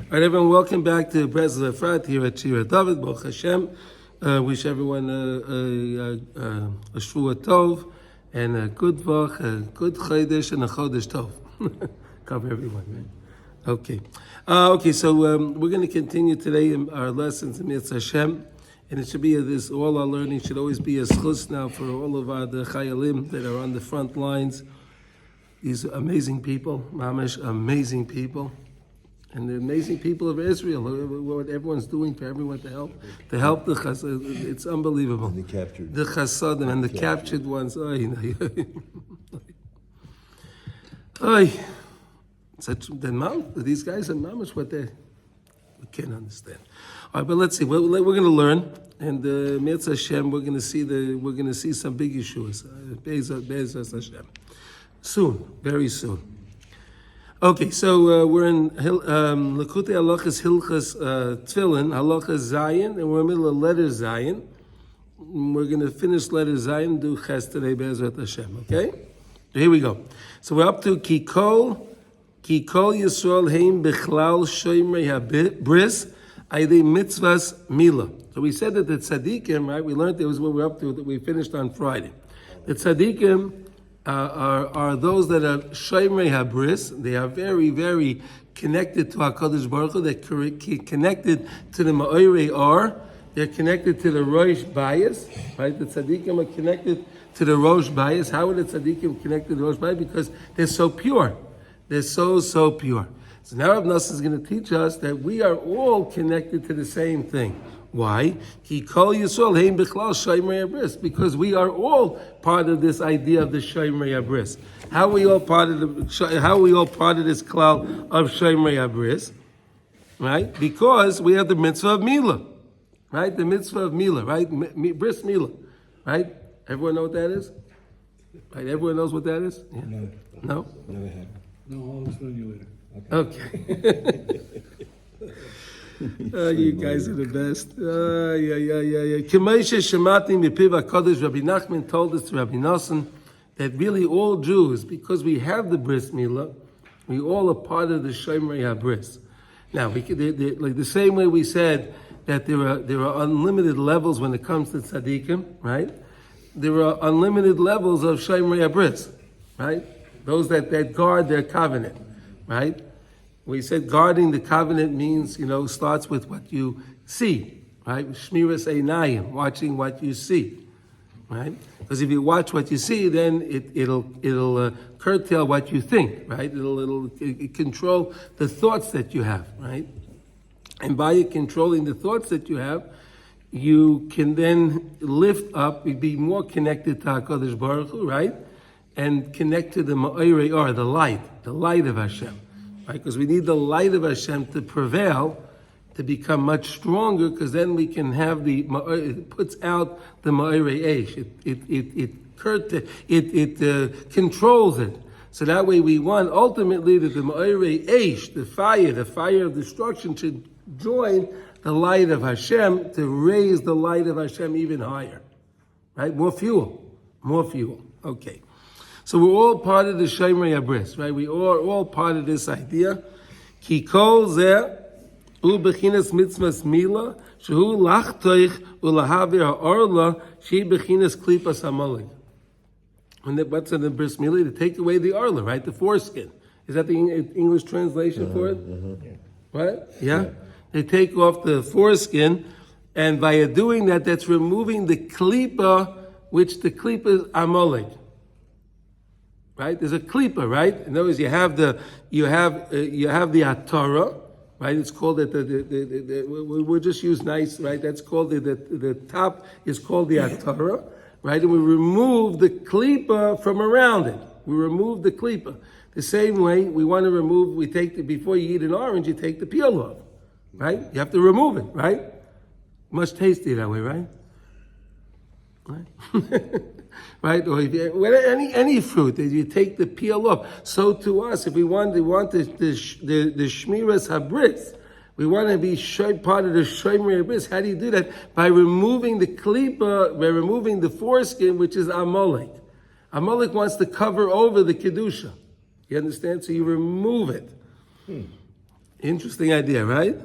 All right, everyone, welcome back to Breslov Efrat here at Shemirat David. Baruch Hashem. Wish everyone a Shvua Tov and a good Vach, a good Chodesh, and a Chodesh Tov. Cover everyone, right? Okay. So we're going to continue today in our lessons in Mitzvah Hashem. And it should be this, all our learning should always be a schus now for all of our the Chayalim that are on the front lines. These amazing people, mamish, amazing people. And the amazing people of Israel, what everyone's doing for everyone to help the Chassadim, it's unbelievable. And the Chassadim and the captured ones. These guys are mamish what we can't understand. All right, but let's see. We're going to learn, and Mitzvah Hashem, we're going to see some big issues. Be'ez Hashem, soon, very soon. Okay, so we're in Likutey Halachos Tefillin, Halachos Zayin, and we're in the middle of letter Zayin. We're going to finish letter Zayin, do Ches today, Be'ezrat Hashem, okay? So here we go. So we're up to Kikol Yisrael Heim Bichlal Shemirat HaBris Aydei Mitzvahs Mila. So we said that the Tzaddikim, right, we learned it was what we're up to, that we finished on Friday. The Tzaddikim are those that are Shemirat HaBris. They are very, very connected to HaKadosh Baruch Hu. They're connected to the Ma'orei Or. They're connected to the Rosh Bayis. Right? The Tzaddikim are connected to the Rosh Bayis. How are the Tzaddikim connected to the Rosh Bayis? Because they're so pure. They're so pure. So now Rav Nosson is going to teach us that we are all connected to the same thing. Why? Because we are all part of this idea of the Shemirat HaBris. How are we all part of this klal of Shemirat HaBris? Right? Because we have the mitzvah of Mila. Right? The mitzvah of Mila, right? Bris Mila. Right? Everyone know what that is? Right? Everyone knows what that is? Yeah. No? Never had. No, I'll explain you later. Okay. You guys are the best. Rabbi Nachman told us to Rabbi Nosson that really all Jews, because we have the Bris Milah, we all are part of the Shemirat HaBris. Now, like the same way we said that there are unlimited levels when it comes to Tzaddikim, right? There are unlimited levels of Shemirat HaBris, right? Those that guard their covenant, right? We said guarding the covenant means, starts with what you see, right? Shmiras Einayim, watching what you see, right? Because if you watch what you see, then it'll curtail what you think, right? It'll control the thoughts that you have, right? And by controlling the thoughts that you have, you can then lift up, be more connected to HaKadosh Baruch Hu, right? And connect to the Ma'orei Or, the light of Hashem. Right? Because we need the light of Hashem to prevail, to become much stronger, because then we can have it puts out the Ma'orei Eish. It controls it. So that way we want ultimately that the Ma'orei Eish, the fire of destruction, should join the light of Hashem to raise the light of Hashem even higher. Right? More fuel. Okay. So we're all part of the Shemirat HaBris, right? We are all part of this idea. Ki kol zeh u bechinas mitzvahs mila shehu lachtoich ulahavir ha'orla she bechinas klipas Amalek. What's in the bris mila? To take away the orla, right? The foreskin. Is that the English translation for it? Right? Yeah? They take off the foreskin, and by doing that, that's removing the klipa, which the klipa is Amalek. Right? There's a klipa, right? In other words, you have the atara, right? It's called we'll just use nice, right? That's called the top is called the atara, right? And we remove the klipa from around it. We remove the klipa. The same way we want to remove, before you eat an orange, you take the peel off, right? You have to remove it, right? Much tasty that way, right? Right? Right, or any fruit that you take the peel off. So to us, if we want the Shemiras HaBris, we want to be part of the Shemirat HaBris. How do you do that? By removing the klipa, by removing the foreskin, which is Amalek. Amalek wants to cover over the kedusha. You understand? So you remove it. Interesting idea, right?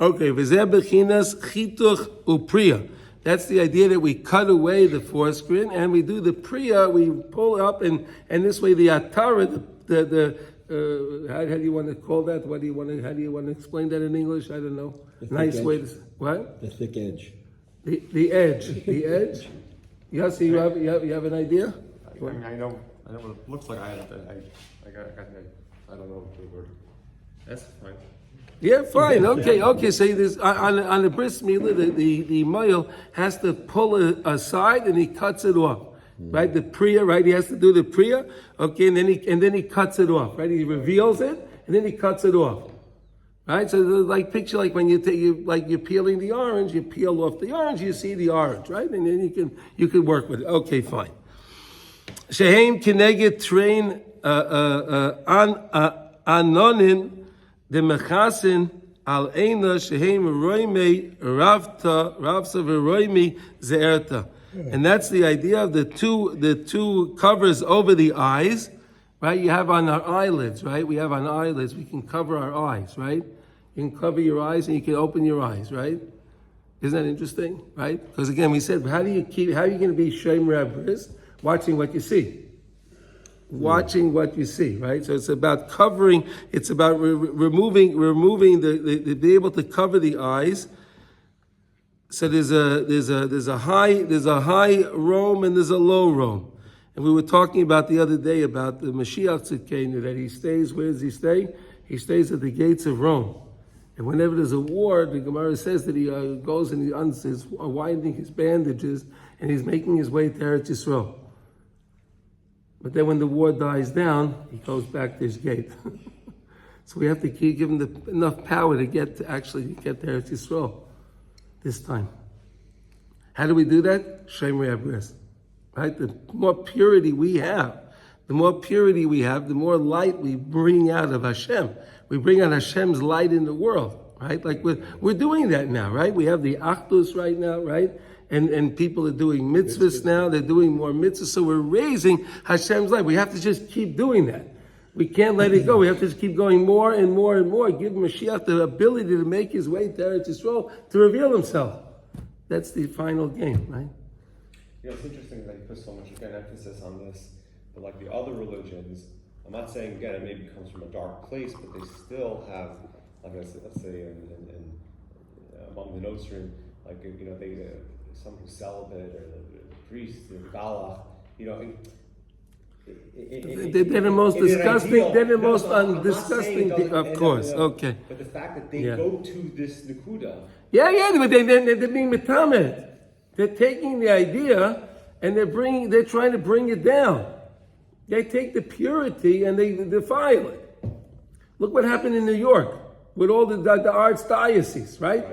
Okay, v'zeh bechinas chituch upriya. That's the idea that we cut away the foreskin and we do the priya, we pull it up, and this way the atara, how do you want to call that? How do you want to explain that in English? I don't know. Nice way to, what? The thick edge. The edge. Yossi, you have an idea? I mean, I know what it looks like. I don't know the word. That's fine. Yeah, fine. Okay. So there's, on the bris milah, the male has to pull it aside and he cuts it off. Right, the priya, right? He has to do the priya, okay, and then he cuts it off, right? He reveals it and then he cuts it off, right? So like picture like when you're peeling the orange, you peel off the orange, you see the orange, right? And then you can work with it. Okay, fine. Shehem kineged train anonin the mechasin al eina shehem roime ravsa v'roime zeerta. And that's the idea of the two covers over the eyes, right? You have on our eyelids, right? We have on eyelids, we can cover our eyes, right? You can cover your eyes and you can open your eyes, right? Isn't that interesting, right? Because again, we said, how are you going to be Shemirat HaBris? Watching what you see. Watching what you see, right? So it's about covering, it's about removing the be able to cover the eyes. So there's a high Rome and there's a low Rome. And we were talking about the other day about the Mashiach Tzidkenu, that he stays, where does he stay? He stays at the gates of Rome. And whenever there's a war, the Gemara says that he goes and he's winding his bandages and he's making his way to Eretz Yisrael. But then when the war dies down, he goes back to his gate. So we have to give him enough power to get to Eretz Yisrael. This time. How do we do that? Shemirat HaBris. Right? The more purity we have, the more light we bring out of Hashem. We bring out Hashem's light in the world. Right? Like we're doing that now, right? We have the Achdus right now, right? And people are doing mitzvahs now, they're doing more mitzvahs, so we're raising Hashem's light. We have to just keep doing that. We can't let it go. We have to just keep going more and more and more. Give Mashiach the ability to make his way to Eretz Yisrael, to reveal himself. That's the final game, right? You know, it's interesting that you put so much emphasis on this, but like the other religions, I'm not saying again it maybe comes from a dark place, but they still have, like let's say in among the Notzrim, like they some who celibate or the priests, the galach, They're the most disgusting. They're the most disgusting. Of course, okay. But the fact that they go to this nekuda. Yeah, but they're being mitamed. They're taking the idea and they're trying to bring it down. They take the purity and they defile it. Look what happened in New York with all the archdiocese, right?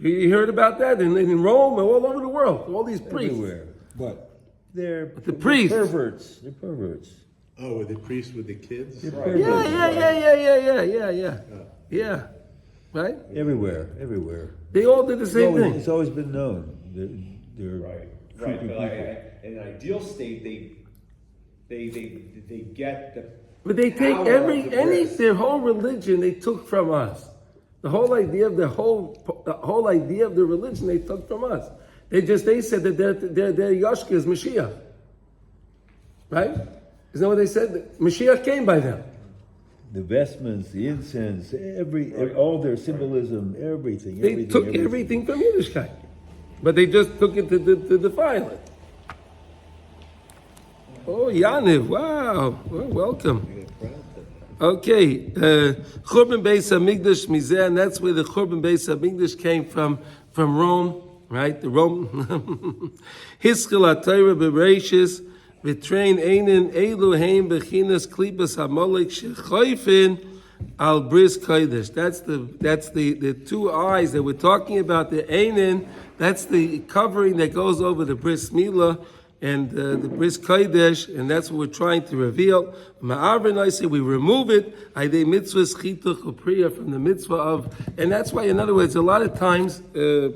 You heard about that in Rome and all over the world. All these priests. Everywhere. But they're priests. Perverts. They're perverts. Oh, with the priest with the kids? Right. Yeah. Right? Everywhere. They all did the same thing. It's always been known. They're Right. But in an ideal state, they get the. But they take their whole religion they took from us. The whole idea of the whole idea of the religion they took from us. They said that their Yashka is Mashiach. Right? Isn't that what they said? Mashiach came by them. the vestments, the incense, all their symbolism, everything. They took everything from Yiddishkeit, but they just took it to defile it. Oh, Yaniv, wow, well, welcome. Okay, Churban Beis HaMikdash Mizeh, and that's where the Churban Beis HaMikdash came from Rome, right? The Rome. Hiskil HaTorah Bereishis, V'trein Einen Eloheim Bechinas Klipas Amalek Shechoifin Al Bris Kodesh. That's the two eyes that we're talking about. The Einen, that's the covering that goes over the Bris Milah and the Bris Kodesh, and that's what we're trying to reveal. Ma'avrin, I say we remove it. Aydei mitzvah schituch upriya, from the mitzvah of, and that's why, in other words, a lot of times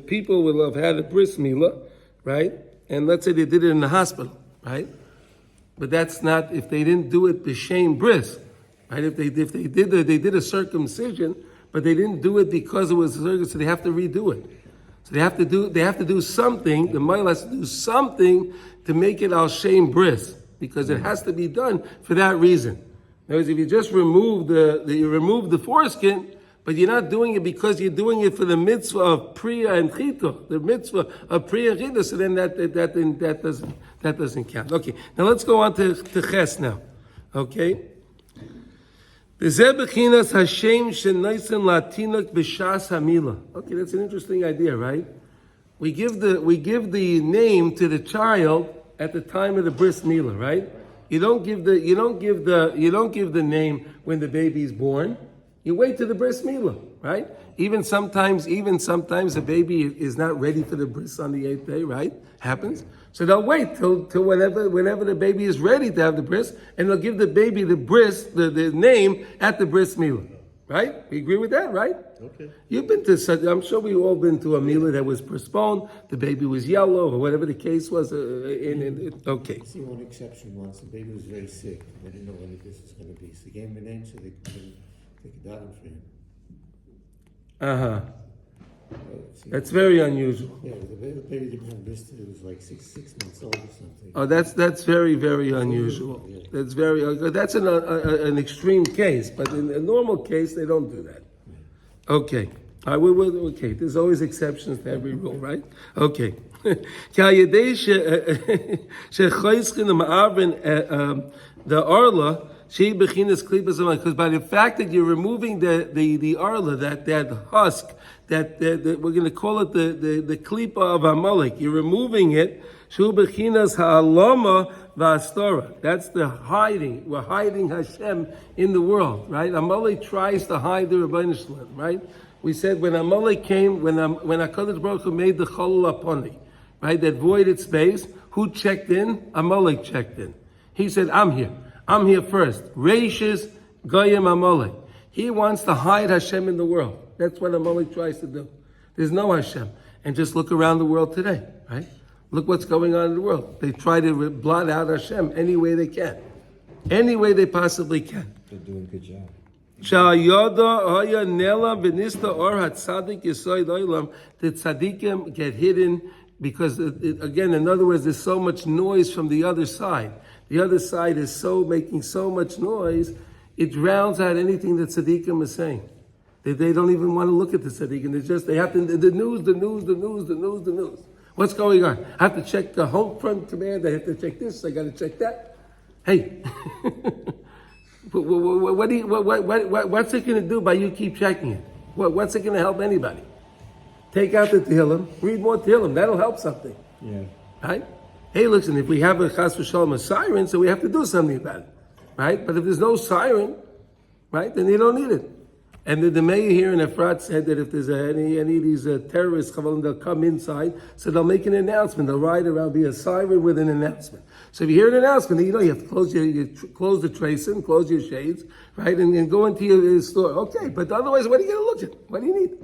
people will have had a Bris Milah, right? And let's say they did it in the hospital, right? But that's not if they didn't do it b'shem bris, right? If they did a circumcision, but they didn't do it because it was a circus, so they have to redo it. So they have to do something. The male has to do something to make it al shem bris, because it has to be done for that reason. In other words, if you just remove the foreskin, but you're not doing it because you're doing it for the mitzvah of priya and chito, the mitzvah of priya and chito, so then that doesn't count. Okay, now let's go on to ches now. Okay. Okay, that's an interesting idea, right? We give the name to the child at the time of the bris milah, right? You don't give the name when the baby is born. You wait till the bris milah, right? Even sometimes the baby is not ready for the bris on the 8th day, right? Happens. So they'll wait till whenever the baby is ready to have the bris, and they'll give the baby the bris, the name at the bris milah, right? You agree with that, right? Okay. You've been to, I'm sure we've all been to a milah that was postponed. The baby was yellow, or whatever the case was. Okay. I see one exception once. The baby was very sick. They didn't know when this was going to be. So they gave him a name so they could daven for him. That's very unusual. Yeah, the baby didn't have this. It was like six months old or something. Oh, that's very, very unusual. Yeah. That's that's an extreme case, but in a normal case, they don't do that. Okay. Okay. There's always exceptions to every rule, right? Okay. The arla, because by the fact that you're removing the arla, that husk, that we're going to call it the klipa of Amalek, you're removing it. Shu bechinas ha'alama v'astora. That's the hiding. We're hiding Hashem in the world, right? Amalek tries to hide the Rebbeinu Shalom, right? We said when Amalek came, when HaKadosh Baruch Hu made the Cholul Aponi, right? That voided space. Who checked in? Amalek checked in. He said, I'm here. I'm here first. Reishis Goyim Amalek. He wants to hide Hashem in the world. That's what Amalek tries to do. There's no Hashem. And just look around the world today, right? Look what's going on in the world. They try to blot out Hashem any way they can. Any way they possibly can. They're doing a good job. The tzaddikim get hidden because, again, in other words, there's so much noise from the other side. The other side is making so much noise, it drowns out anything that tzaddikim is saying. They don't even want to look at the tzaddikim. They have to, the news. What's going on? I have to check the home front command. I have to check this. I got to check that. Hey, what's it going to do by you keep checking it? What's it going to help anybody? Take out the Tehillim, read more Tehillim. That'll help something. Yeah. Right? Hey, listen, if we have a chas v'shalom, a siren, so we have to do something about it. Right? But if there's no siren, right, then you don't need it. And the mayor here in Efrat said that if there's any of these terrorists, they'll come inside, so they'll make an announcement. They'll ride around, be a siren with an announcement. So if you hear an announcement, you have to close close the tracing, close your shades, right, and go into your store. Okay, but otherwise, what are you going to look at? What do you need?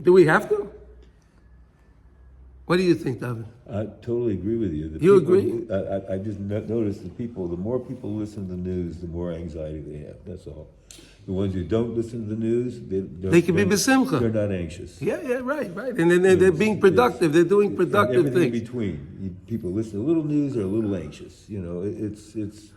Do we have to? What do you think, David? I totally agree with you. You agree? I just noticed the more people listen to the news, the more anxiety they have. That's all. The ones who don't listen to the news, they can be besimcha. They're not anxious. Yeah, right. And then they're being productive. They're doing productive everything things. in between. People listen to a little news or a little anxious. It's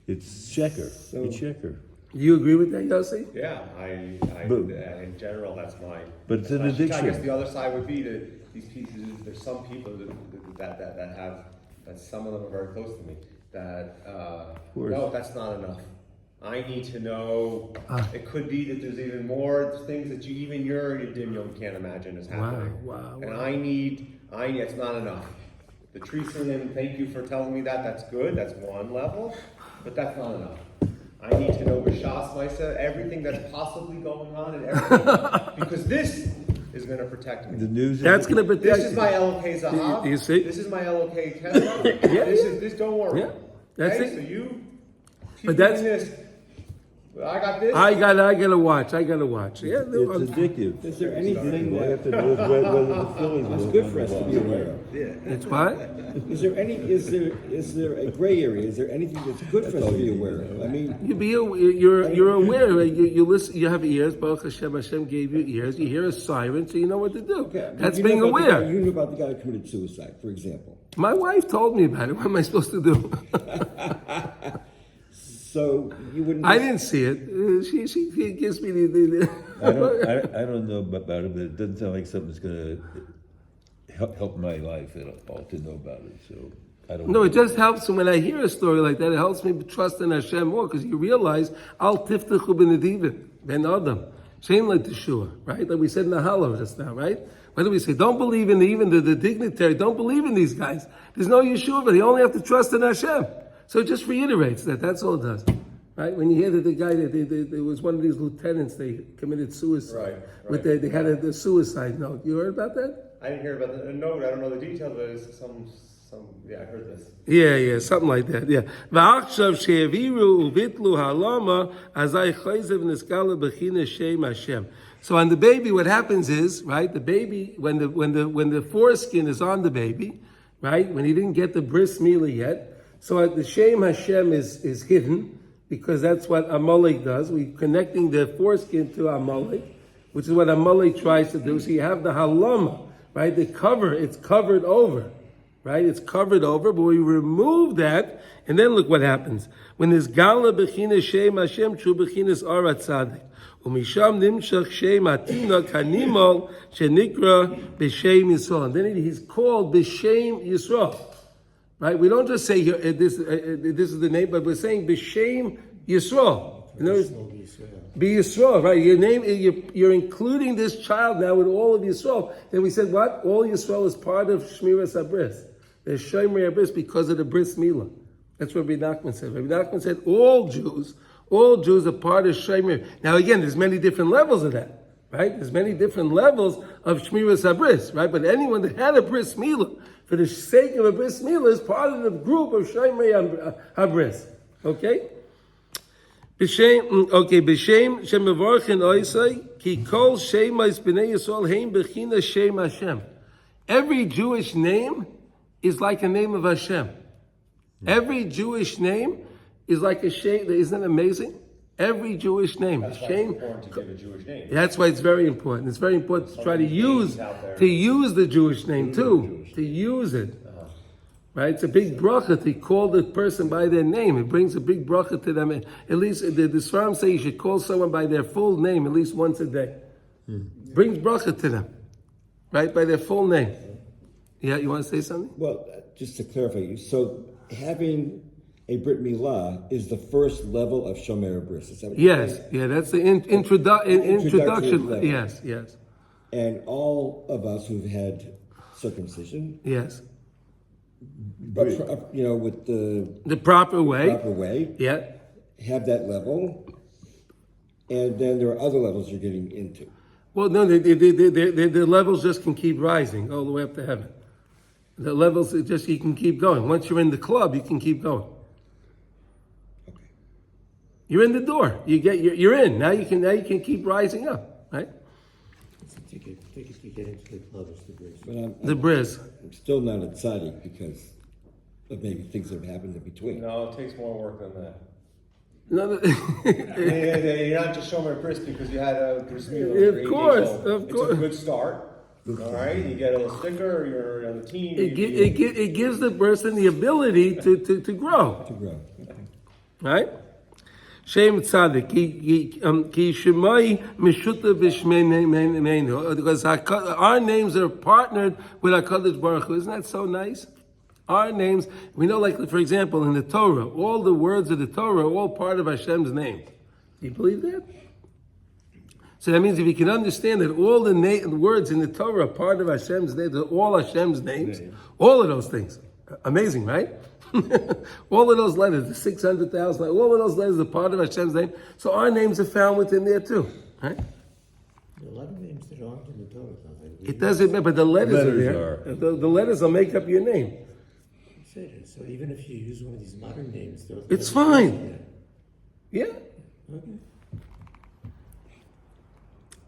sheker. It's sheker. You agree with that, Yossi? Yeah, in general, that's mine. But it's an I addiction. guess the other side would be that these pieces. There's some people that have, that some of them are very close to me. That no, that's not enough. I need to know. It could be that there's even more things that even your Yiddinyum can't imagine is happening. Wow. And I need. It's not enough. The Treason, thank you for telling me that. That's good. That's one level, but that's not enough. I need to know B'Shas Maisa, everything that's possibly going on and everything, because this is going to protect me. The news. That's going to protect This is my LOK Zahav. You see? This is my LOK testimony. This. Don't worry. Yeah. That's okay? it. So you keep But that's- doing this. I got this. I gotta watch. Yeah, It's addictive. Is there anything All you that have to know is whether the Phillies is will good win for us the to ball. be aware of? it's what? Is there a gray area? Is there anything that's good for us to be aware of? I mean, You're aware. You listen. You have ears. Baruch Hashem. Hashem gave you ears. You hear a siren, so you know what to do. okay, That's you being know about the aware. guy- You knew about the guy who committed suicide, for example. My wife told me about it. What am I supposed to do? So you wouldn't. I didn't see it. She gives me the I don't know about it, but it doesn't sound like something that's going to help my life at all to know about it. So I don't. No, it just helps when I hear a story like that. It helps me trust in Hashem more because you realize al tiftachu b'nedivim ben adam shein like Teshua, right? Like we said in the Hallow just now, right? What do we say? Don't believe in even the dignitary. Don't believe in these guys. There's no Yeshua, but you only have to trust in Hashem. So it just reiterates that. That's all it does, right? When you hear that the guy there was one of these lieutenants, they committed suicide. Right. They had a suicide note. You heard about that? I didn't hear about the note. I don't know the details, but it's some. Yeah, I heard this. Yeah, something like that. Yeah. V'achshav she'aviru uvitlu halama azay chayzev niskala b'china shem Hashem. So on the baby, what happens is, right? The baby, when the foreskin is on the baby, right? When he didn't get the bris milah yet, so the shem Hashem is hidden because that's what Amalek does. We're connecting the foreskin to Amalek, which is what Amalek tries to do. So you have the halama, right? The cover, it's covered over. Right? It's covered over, but we remove that, and then look what happens. When there's Gala Bechina Shem Hashem, True Bechinas Ara Tzadik. Umisham Nimshach Shem Atina Kanimol Shenikra B'Shem Yisrael. And then he's called B'Shem Yisrael. Right? We don't just say this is the name, but we're saying B'Shem Yisrael. You know, be Yisrael, right? Your name, you're including this child now with all of Yisrael. Then we said what? All Yisrael is part of Shemirat HaBris. There's Shemirat HaBris because of the Bris Milah. That's what Rabbi Nachman said. Rabbi Nachman said all Jews are part of Shemirat. Now again, there's many different levels of that, right? There's many different levels of Shemirat HaBris, right? But anyone that had a Bris Milah, for the sake of a Bris Milah, is part of the group of Shemirat HaBris. Okay? B'shem shemevorchen oisai ki kol shemais b'nei Yisrael heim b'china shem Hashem. Every Jewish name is like a name of Hashem. Every Jewish name is like a shem. Isn't that amazing? Every Jewish name. That's why it's important to give a Jewish name. That's why it's very important. It's very important to try to use the Jewish name too. To use it. Right? It's a big bracha to call the person by their name. It brings a big bracha to them. At least the Sfarim say you should call someone by their full name at least once a day. Brings bracha to them. Right? By their full name. Yeah, you want to say something? Well, just to clarify, so having a Brit Milah is the first level of Shemirat HaBris. Is that what you're saying? Yeah, that's the introduction. level. Yes. And all of us who've had circumcision, Yes. but with The proper way. Yeah. have that level, and then there are other levels you're getting into. Well, no, the levels just can keep rising all the way up to heaven. The levels, you can keep going. Once you're in the club, you can keep going. Okay. You're in the door. You're in. Now you can keep rising up, right? To get into the club is the Bris. But The Bris. I'm still not a tzaddik because of maybe things that have happened in between. No, it takes more work than that. No, You're not just showing a bris because you had a bris milah. Of course. It's a good start. All right, you get a little sticker. You're on the team. it gives the person the ability to grow. To grow. Okay. Right? Shem tzaddik ki shemai mishuta b'shmeinu, because our names are partnered with HaKadosh Baruch Hu. Isn't that so nice? Our names, we know, like for example, in the Torah, all the words of the Torah are all part of Hashem's name. Do you believe that? So that means if you can understand that all the words in the Torah are part of Hashem's name, they're all Hashem's names, all of those things. Amazing, right? All of those letters, the 600,000, all of those letters are part of Hashem's name. So our names are found within there too, right? There are a lot of names that aren't in the Torah. It doesn't matter, but the letters are there. The letters will make up your name. So even if you use one of these modern names, It's fine. Yeah.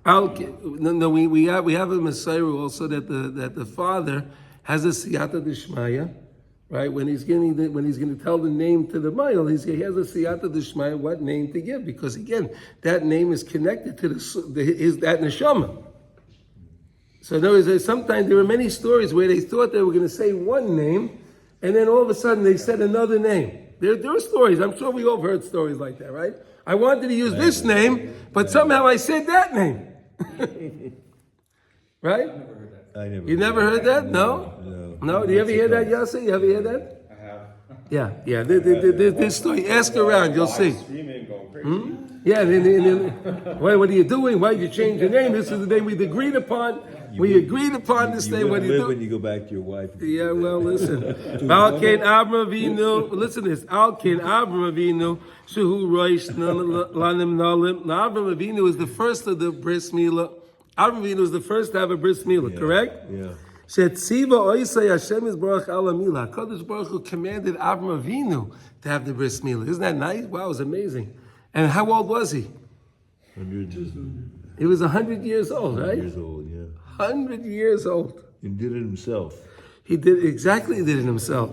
We have a Messiah also that the father has a siyata d'shmaya, right? When he's going to tell the name to the male, he has a siyata d'shmaya what name to give, because again that name is connected to that neshama. So sometimes there were many stories where they thought they were going to say one name, and then all of a sudden they said another name. There are stories. I'm sure we all heard stories like that, right? I wanted to use this name, but somehow I said that name. Right? You never heard that? No? No? Do you ever hear that, Yossi? You ever hear that? I have. Yeah. This story. Ask around, you'll see. Screaming, going crazy. Yeah, what are you doing? Why did you change your name? This is the name we agreed upon. We agreed upon this name. What do you do? When you go back to your wife. Yeah, well, listen. Al Ken Avram Avinu. Listen to this. Al Ken Avram Avinu. Shehu Roish Lanim Nalim. Now, Avram Avinu is the first of the Bris Milah. Avram Avinu is the first to have a Bris Milah, correct? Yeah. Shetziva Oisei Hashem is Baruch Ala Milah. HaKadosh Baruch Hu commanded Avram Avinu to have the Bris Milah. Isn't that nice? Wow, it was amazing. And how old was he? 100. He was 100 years old, right? 100 years old, yeah. 100 years old. He did it himself. He did it himself.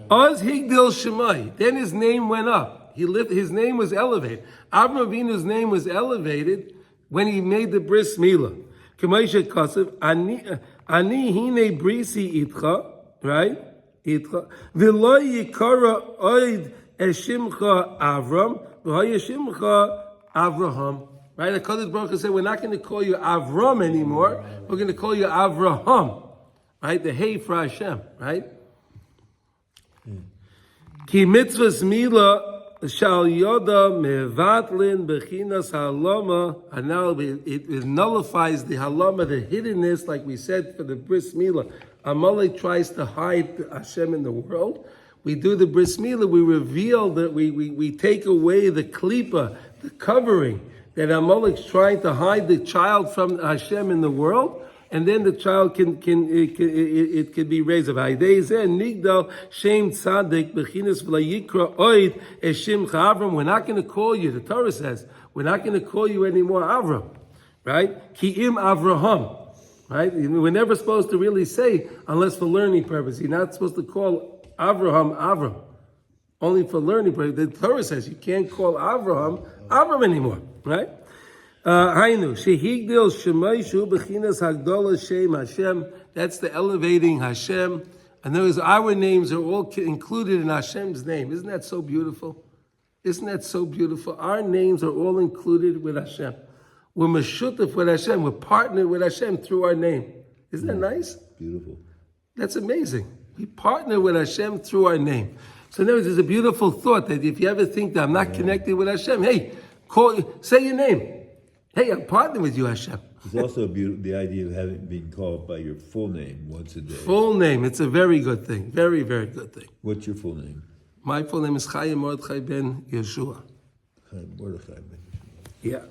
Oz Higdil Shemai. Then his name went up. His name was elevated. Avram Avinu's name was elevated when he made the Bris Milah. K'maisha Kasev, Ani hine brisi itcha, right? Itcha. V'lo yikara oid eshimcha Avram, v'ho yeshimcha Avraham. Right? The Kodesh Baruch Hu said, we're not going to call you Avram anymore. We're going to call you Avraham. Right? The Hey for Hashem. Right? Ki mitzvahs mila shal yoda mevatlin bechinas halama. And now it nullifies the halama, the hiddenness, like we said for the Bris Milah. Amalek tries to hide Hashem in the world. We do the Bris Milah, we reveal that we take away the klipa, the covering, that Amalek's trying to hide the child from Hashem in the world, and then the child can be raised up. Nigdal Shem Tzaddik Bechinas V'Layikra Oid Eshim Avram. We're not going to call you. The Torah says we're not going to call you anymore Avram, right? Ki'im Avraham, right? We're never supposed to really say unless for learning purpose. You're not supposed to call Avraham Avram, only for learning purpose. The Torah says you can't call Avraham Avram anymore. Right? Hainu shehigdil shemaishu bechinas hagdola shem Hashem. That's the elevating Hashem. And those our names are all included in Hashem's name. Isn't that so beautiful? Isn't that so beautiful? Our names are all included with Hashem. We're meshutaf with Hashem. We're partnered with Hashem through our name. Isn't that nice? Beautiful. That's amazing. We partner with Hashem through our name. So in other words, there's a beautiful thought that if you ever think that I'm not connected with Hashem, hey, say your name. Hey, I'm partnering with you, Hashem. There's also the idea of being called by your full name once a day. Full name. It's a very good thing. Very, very good thing. What's your full name? My full name is Chaim Mordechai ben Yeshua. Chaim Mordechai ben Yeshua. Yeah.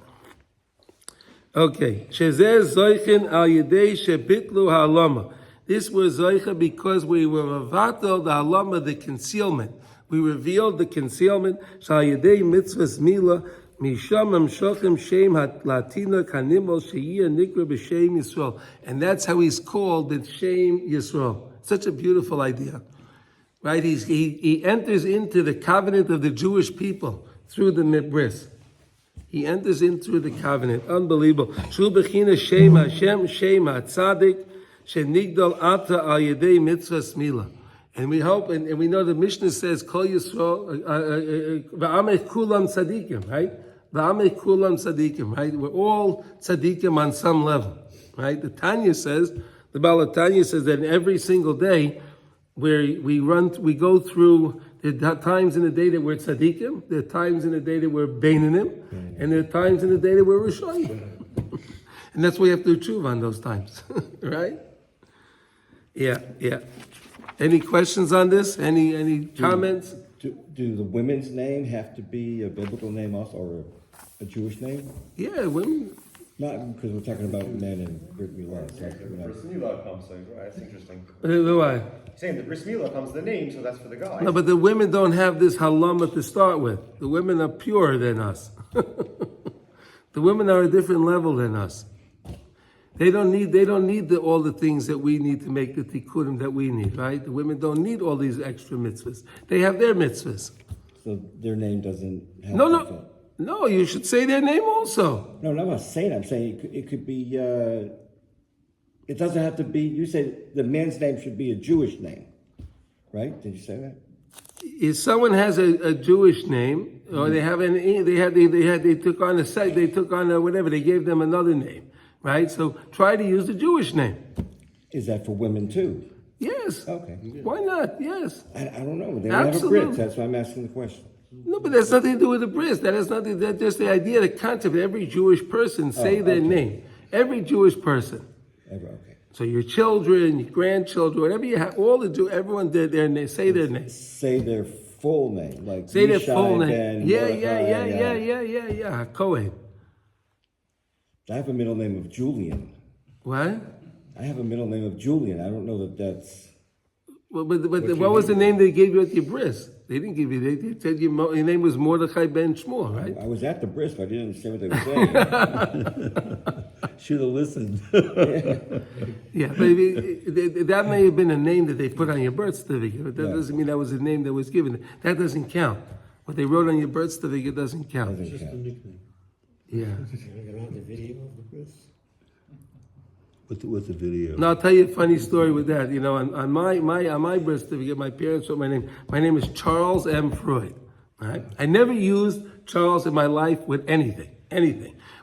Okay. Shezeh zoichin al yedei shebitlu halama. This was zoicha because we were mavatel the halama, the concealment. We revealed the concealment. Shal yedei mitzvahs milah. And that's how he's called, the Shem Yisrael. Such a beautiful idea, right? He enters into the covenant of the Jewish people through the Bris. He enters into the covenant. Unbelievable. Shu bechina Shem Hashem Shem HaTzadik Shenigdal Ata Al Yedei Mitzvahs Milah. And we hope, and we know the Mishnah says, Kol Yisrael, V'amech Kulam Tzaddikim, right? V'amech Kulam Tzaddikim, right? We're all Tzaddikim on some level, right? The Tanya says, the Baal Tanya says that every single day, where we go through the times in the day that we're Tzaddikim, there are times in the day that we're Beinanim, and there are times in the day that we're Rishonim. And that's why you have to tshuva on those times, right? Yeah. Any questions on this? Any comments? Do the women's name have to be a biblical name also, or a Jewish name? Yeah, women. Not because we're talking about men and Brit Milah. So, The Bris Milah comes, so right, that's interesting. Why? Saying the Bris Milah comes the name, so that's for the guy. No, but the women don't have this halama to start with. The women are purer than us. The women are a different level than us. They don't need all the things that we need to make the tikkunim that we need, right? The women don't need all these extra mitzvahs. They have their mitzvahs. so their name doesn't have No, you should say their name also. No, I'm not saying. I'm saying it could be. It doesn't have to be. You said the man's name should be a Jewish name, right? Did you say that? If someone has a Jewish name, or they have they took on a site, they took on whatever, they gave them another name, right? So try to use the Jewish name. Is that for women too? Yes. Okay. Why not? Yes. I don't know. They don't have a Absolutely. Brit. That's why I'm asking the question. No, but that's nothing to do with the Bris. That has nothing. That's just the idea, the concept. Every Jewish person say their name. Every Jewish person. Okay. So your children, your grandchildren, whatever you have, everyone did their name. Say their name. Say their full name, like Say their Yishai, full name. Ben, Yeah. Kohen. I have a middle name of Julian. What? I have a middle name of Julian. I don't know that that's. Well, but what was the name they gave you at your bris? They didn't give you. They said your name was Mordechai ben Shmuel, right? I was at the bris, but I didn't understand what they were saying. Should have listened. Yeah, but that may have been a name that they put on your birth certificate, but that doesn't mean that was a name that was given. That doesn't count. What they wrote on your birth certificate doesn't count. Just a nickname. Yeah. Can I have the video of the Bris? What's the video? Now I'll tell you a funny story with that. You know, on my birth certificate, my parents wrote my name. My name is Charles M. Freud. Right? I never used Charles in my life with anything.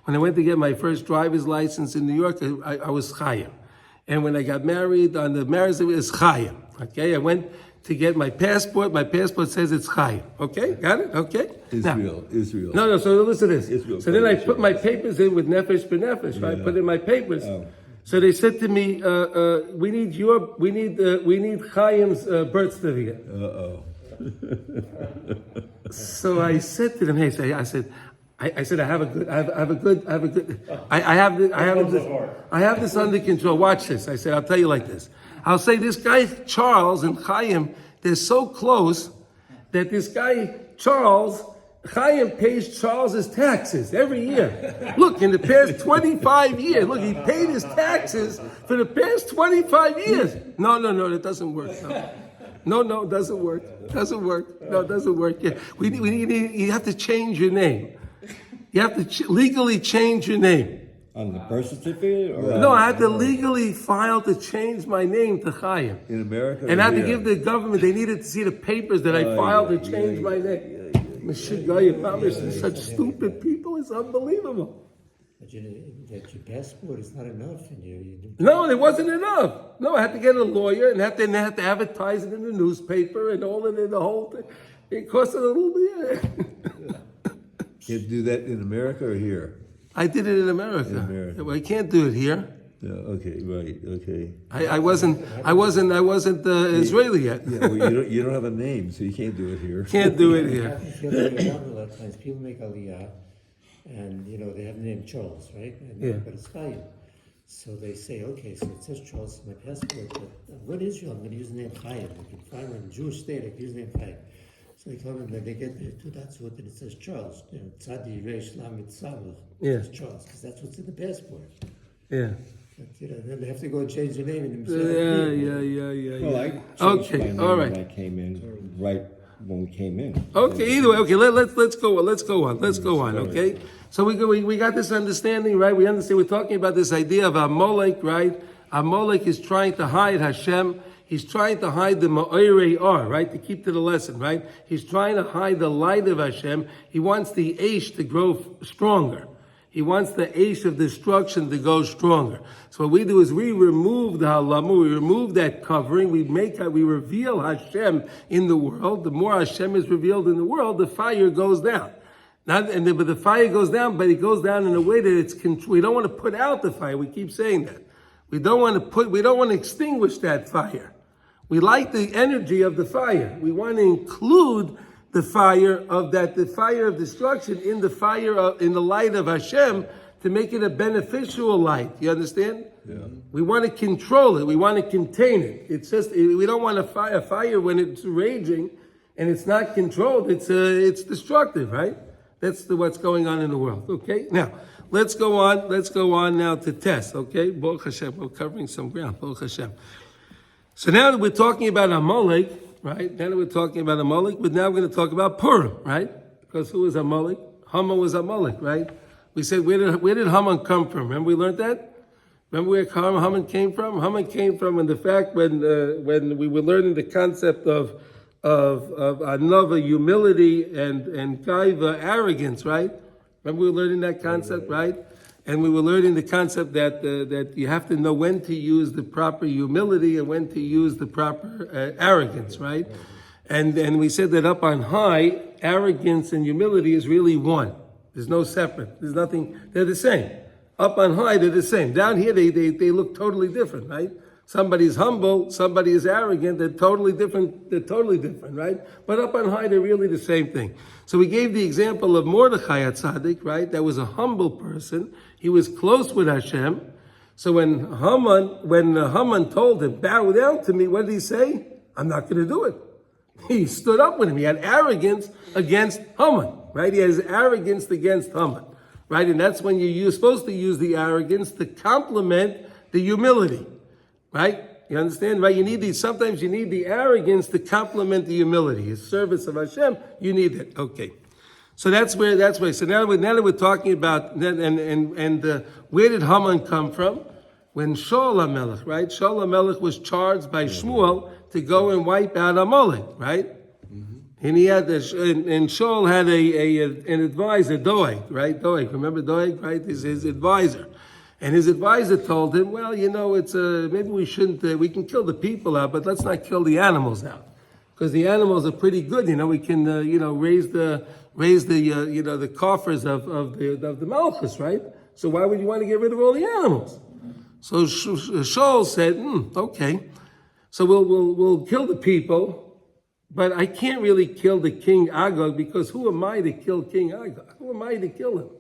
When I went to get my first driver's license in New York, I was Chaim. And when I got married, on the marriage certificate, it's Chaim. Okay, I went to get my passport. My passport says it's Chaim. Okay, got it? Okay. Israel. No. So listen to this. Israel. So then I put my papers in with Nefesh B'Nefesh. Right? Put in my papers. Oh. So they said to me, "We need Chaim's birth certificate." So I said to them, "Hey, I said, I have this under control. Watch this." I said, "I'll tell you like this. I'll say this guy Charles and Chaim, they're so close that this guy Charles." Chaim pays Charles's taxes every year. Look, in the past 25 years, look, he paid his taxes for the past 25 years. No, that doesn't work. No, it doesn't work. No, it doesn't work. Yeah. You have to change your name. You have to legally change your name. On the birth certificate? Or No, I had to legally file to change my name to Chaim. In America? And I had to give the government, they needed to see the papers that I filed to change my name. Such stupid people, it's unbelievable. But that your passport is not enough, and No, it wasn't enough. No, I had to get a lawyer and had to advertise it in the newspaper and all in the whole thing. It cost a little bit. You do that in America or here? I did it in America. Well, I can't do it here. Yeah, okay, right, okay. I wasn't Israeli yet. Yeah, well, you don't have a name, so you can't do it here. Can't do it here. a lot of times people make aliyah, and they have the name Charles, right? But it's Chaim. So they say, okay, so it says Charles in my passport, but what is Israel? I'm going to use the name Chaim. If I'm in a Jewish state, I can use the name Chaim. So they come and they get their Tzudat and it says Charles. Tzadi, Reish, Lamed, Samach. It says Charles, because that's what's in the passport. Yeah. But, then they have to go and change their name in themselves. Yeah. Well, I changed my name all right. when I came in, right when we came in. Okay, either way, okay, let's go on, okay? So we got this understanding, right? We understand, we're talking about this idea of Amalek, right? Amalek is trying to hide Hashem. He's trying to hide the Ma'orei Ar, right? To keep to the lesson, right? He's trying to hide the light of Hashem. He wants the Eish to grow stronger. He wants the Eish of destruction to go stronger. So what we do is we remove the halamu, we remove that covering, we reveal Hashem in the world. The more Hashem is revealed in the world, the fire goes down. But the fire goes down, but it goes down in a way that it's control. We don't want to put out the fire. We keep saying that. We don't want to extinguish that fire. We like the energy of the fire. We want to include the fire of destruction in the fire in the light of Hashem to make it a beneficial light. You understand? Yeah. We want to control it. We want to contain it. It's just, we don't want a fire when it's raging and it's not controlled. It's destructive, right? That's what's going on in the world. Okay? Now, let's go on. Let's go on now to test. Okay? Baruch Hashem. We're covering some ground. Baruch Hashem. So now that we're talking about Amalek, right? Now that we're talking about Amalek, but now we're going to talk about Purim, right? Because who was Amalek? Haman was Amalek, right? We said, where did Haman come from? Remember we learned that? Remember where Haman came from? Haman came from, and the fact when we were learning the concept of anova, humility, and kaiva, arrogance, right? Remember we were learning that concept, right? And we were learning the concept that you have to know when to use the proper humility and when to use the proper arrogance, right? And we said that up on high, arrogance and humility is really one. There's no separate. There's nothing. They're the same. Up on high, they're the same. Down here, they look totally different, right? Somebody's humble, somebody is arrogant. They're totally different. They're totally different, right? But up on high, they're really the same thing. So we gave the example of Mordechai at Tzaddik, right? That was a humble person. He was close with Hashem. So when Haman told him, bow down to me, what did he say? I'm not going to do it. He stood up with him. He had arrogance against Haman, right? He has arrogance against Haman, right? And that's when you're supposed to use the arrogance to complement the humility, right? You understand, right? Sometimes you need the arrogance to complement the humility. His service of Hashem, you need it. Okay. So that's where. So now that we're talking about, and where did Haman come from? When Shaul HaMelech, right? Shaul HaMelech was charged by Shmuel to go and wipe out Amalek, right? Mm-hmm. And he had and Shaul had an advisor, Doeg, right? Doeg, remember Doeg, right? Is his advisor, and his advisor told him, well, it's maybe we shouldn't. We can kill the people out, but let's not kill the animals out, because the animals are pretty good. We can raise the coffers of the Malchus, right? So why would you want to get rid of all the animals? So Shaul said, okay, so we'll kill the people, but I can't really kill the king Agag, because who am I to kill King Agag? Who am I to kill him?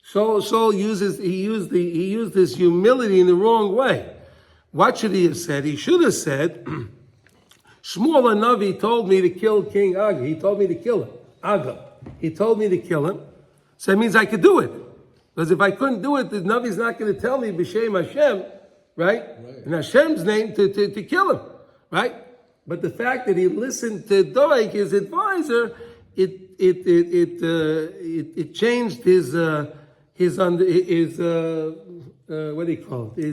Shaul used his humility in the wrong way. What should he have said? He should have said, Shmuel HaNavi told me to kill King Agag. He told me to kill him. Agag. He told me to kill him. So that means I could do it. Because if I couldn't do it, the Navi's not going to tell me B'Shem Hashem, right? In Hashem's name to kill him, right? But the fact that he listened to Doeg, his advisor, it changed his what do you call it?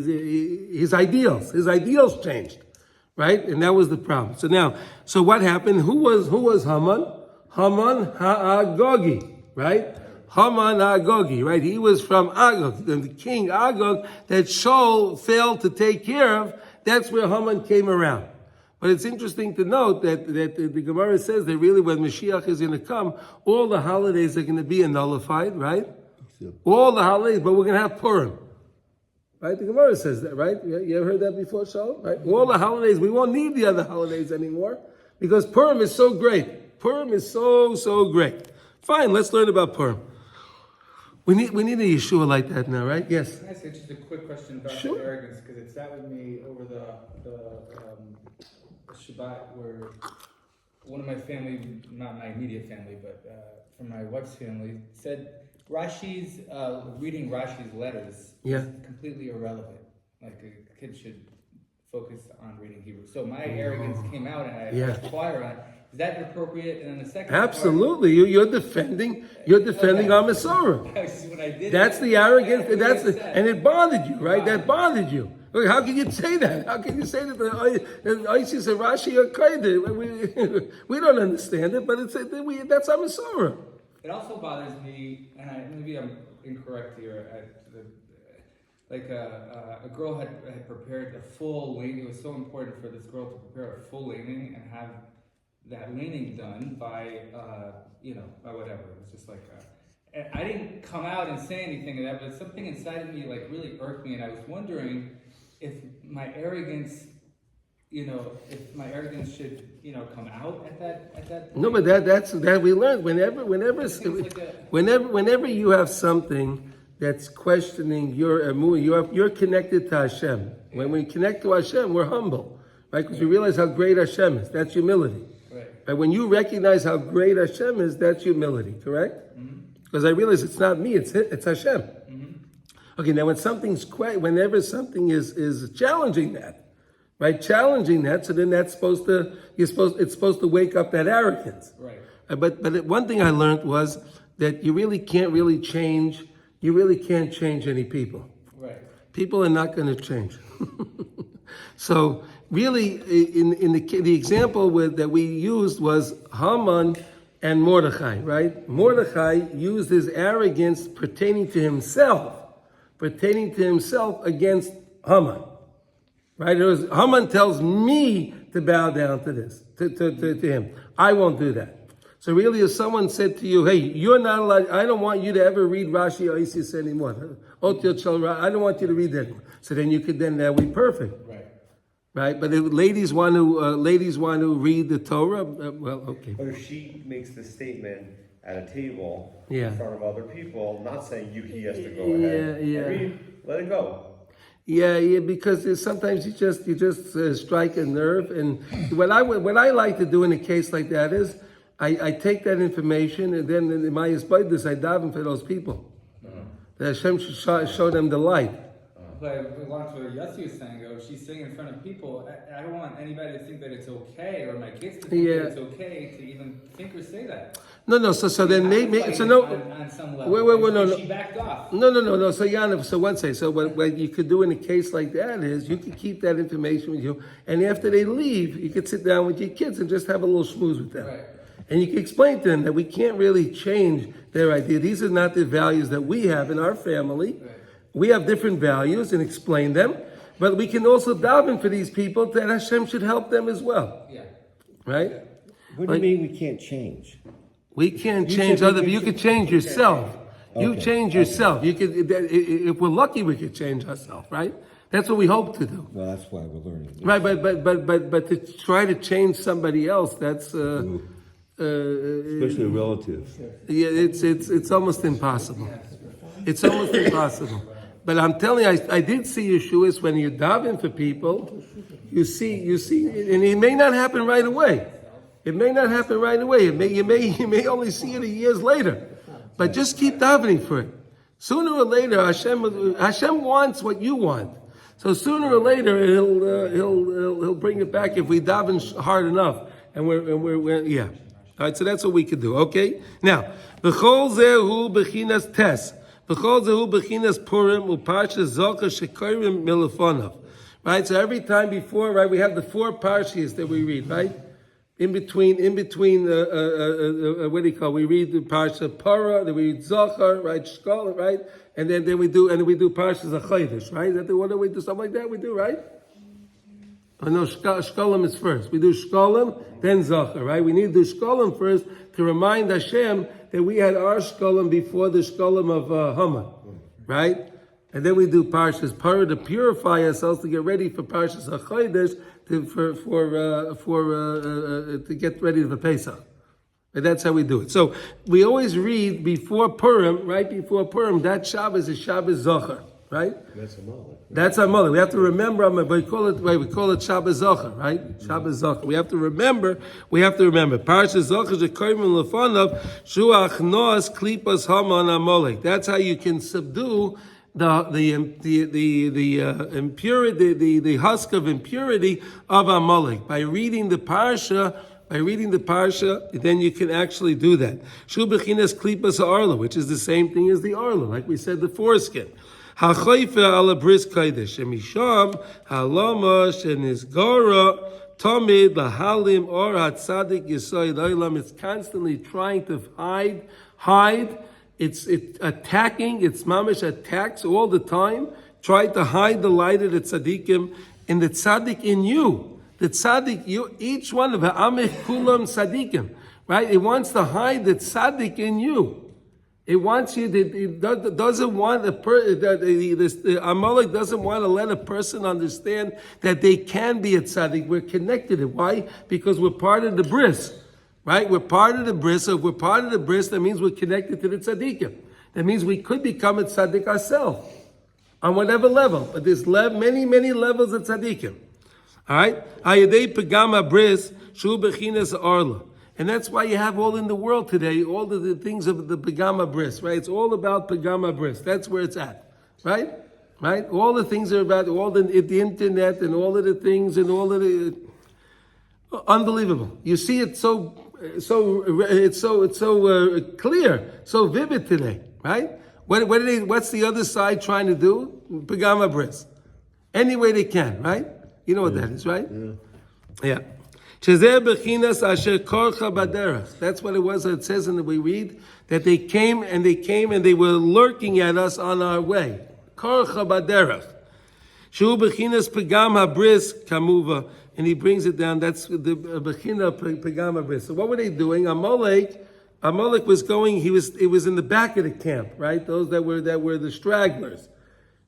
His ideals. His ideals changed, right? And that was the problem. So what happened? Who was Haman? Haman Ha'agogi, right? Haman Ha'agogi, right? He was from Agag, the king Agag that Shaul failed to take care of. That's where Haman came around. But it's interesting to note that the Gemara says that really when Mashiach is going to come, all the holidays are going to be nullified, right? All the holidays, but we're going to have Purim. Right? The Gemara says that, right? You ever heard that before, Shaul? Right? All the holidays, we won't need the other holidays anymore because Purim is so great. Purim is so great. Fine, let's learn about Purim. We need a Yeshua like that now, right? Yes. Can I say just a quick question about Sure. the arrogance? Because it sat with me over the Shabbat, where one of my family, not my immediate family, but from my wife's family, said Rashi's reading Rashi's letters is completely irrelevant. Like a kid should focus on reading Hebrew. So my arrogance came out, and I inquire on. Is that appropriate? And then the second Absolutely. You're defending our Masorah. That's the arrogance. And it bothered you, right? That bothered you. Look, how can you say that? How can you say that the Isis and Rashi are crazy? We don't understand it, but that's our Masorah. It also bothers me, and maybe I'm incorrect here. A girl had prepared a full laning. It was so important for this girl to prepare a full laning and have that laning done by whatever. It was just like, and I didn't come out and say anything of that, but something inside of me really irked me, and I was wondering if my arrogance should come out at that point. No, but that's we learned whenever you have something that's questioning your emunah. You're connected to Hashem. When we connect to Hashem, we're humble, right? Because we realize how great Hashem is. That's humility. Right? When you recognize how great Hashem is, that's humility, correct? Because I realize it's not me, it's Hashem. Okay, now whenever something is challenging that, right? Challenging that, so then it's supposed to wake up that arrogance. Right. But one thing I learned was that you really can't change any people. Right. People are not going to change. So really, in the example that we used was Haman and Mordechai, right? Mordechai used his arrogance pertaining to himself against Haman, right? Haman tells me to bow down to this, to him. I won't do that. So really, if someone said to you, hey, you're not allowed, I don't want you to ever read Rashi or Isis anymore. I don't want you to read that anymore. So then that would be perfect. Right? But if ladies want to read the Torah, well, okay. But if she makes the statement at a table Yeah. in front of other people, not saying he has to go ahead. Yeah. I mean, let it go. Yeah, because sometimes you just strike a nerve. And what I like to do in a case like that is, I take that information and then in my Yisbodus, I daven for those people. That Hashem should show them the light. But along to what Yossi was saying, though, if she's sitting in front of people, I don't want anybody to think that it's okay, or my kids to think that it's okay to even think or say that. No. So then maybe On some level. Wait, no. She backed off. No. So Yana, so one say, so what you could do in a case like that is you could keep that information with you, and after they leave, you could sit down with your kids and just have a little schmooze with them. Right. And you can explain to them that we can't really change their idea. These are not the values that we have in our family. Right. We have different values and explain them. But we can also daven for these people that Hashem should help them as well. Yeah. Right? What do you mean we can't change? We can't You change said we other people. You can could change yourself. You Okay. change yourself. You could, if we're lucky, we could change ourselves, right? That's what we hope to do. Well, that's why we're learning. Right, but to try to change somebody else, that's Especially a relative. yeah, it's almost impossible. It's almost impossible. But I'm telling you, I did see Yeshua's when you daven for people, you see, and it may not happen right away. It may not happen right away. You may only see it years later. But just keep davening for it. Sooner or later, Hashem wants what you want. So sooner or later, he'll bring it back if we daven hard enough. And we're yeah. All right, so that's what we could do. Okay. Now, v'chol zehu bechinas tes, v'chol zehu bechinas purim u'parsha zoka shekorim milefonav. Right. So every time before, right, we have the 4 parshas that we read, right. In between, what do you call? We read the parsha para, then we read Zachar, right, Shkolim, right, and then we do parshas Achodesh, right? What do we do? Something like that we do, right? Oh no, Shkolim is first. We do Shkolim, then Zachar, right? We need to do Shkolim first to remind Hashem that we had our Shkolim before the Shkolim of Haman, right? And then we do parshas para to purify ourselves to get ready for parshas Achodesh. To get ready for Pesach. And that's how we do it. So we always read before Purim, right before Purim, that Shabbos is Shabbos Zohar, right? That's Amalek. That's Amalek. We have to remember, but we call it Shabbos Zohar, right? Shabbos Zohar. We have to remember. Parshas Zohar shekorim lefonav shuach noas klipas haman Amalek. That's how you can subdue the impurity, the husk of impurity of Amalek. By reading the parsha, then you can actually do that. Shu bechinas klipas ha'arla, which is the same thing as the arla, like we said, the foreskin. Ha'chayfe ala bris kodesh, shemisham halama shenizgara tamid lahalim or hatzadik yisoid olam. It's constantly trying to hide. It's attacking, it's mamish attacks all the time, try to hide the light of the tzaddikim, and the tzaddik in you. The tzaddik, each one of the amich kulam tzaddikim, right? It wants to hide the tzaddik in you. It wants you, it doesn't want the Amalek doesn't want to let a person understand that they can be a tzaddik. We're connected to it. Why? Because we're part of the Bris. Right? We're part of the Bris. So if we're part of the Bris, that means we're connected to the Tzaddikim. That means we could become a tzaddik ourselves, on whatever level. But there's many, many levels of tzaddikim. All right? Ayadei pagama bris, shu bechinas arla. And that's why you have all in the world today, all of the things of the pagama bris, right? It's all about pagama bris. That's where it's at, right? Right? All the things are about the internet and all of the things and all of the unbelievable. You see it so clear, so vivid today, right? What's the other side trying to do? Pagama bris, any way they can, right? You know what that is, right? Yeah. That's what it was. It says in the we read that they came and they were lurking at us on our way. Korcha baderach. Shu bechinas pagama bris kamuva, and he brings it down. That's the bechina pagama bris. So what were they doing? Amalek was going. It was in the back of the camp, right? Those that were the stragglers,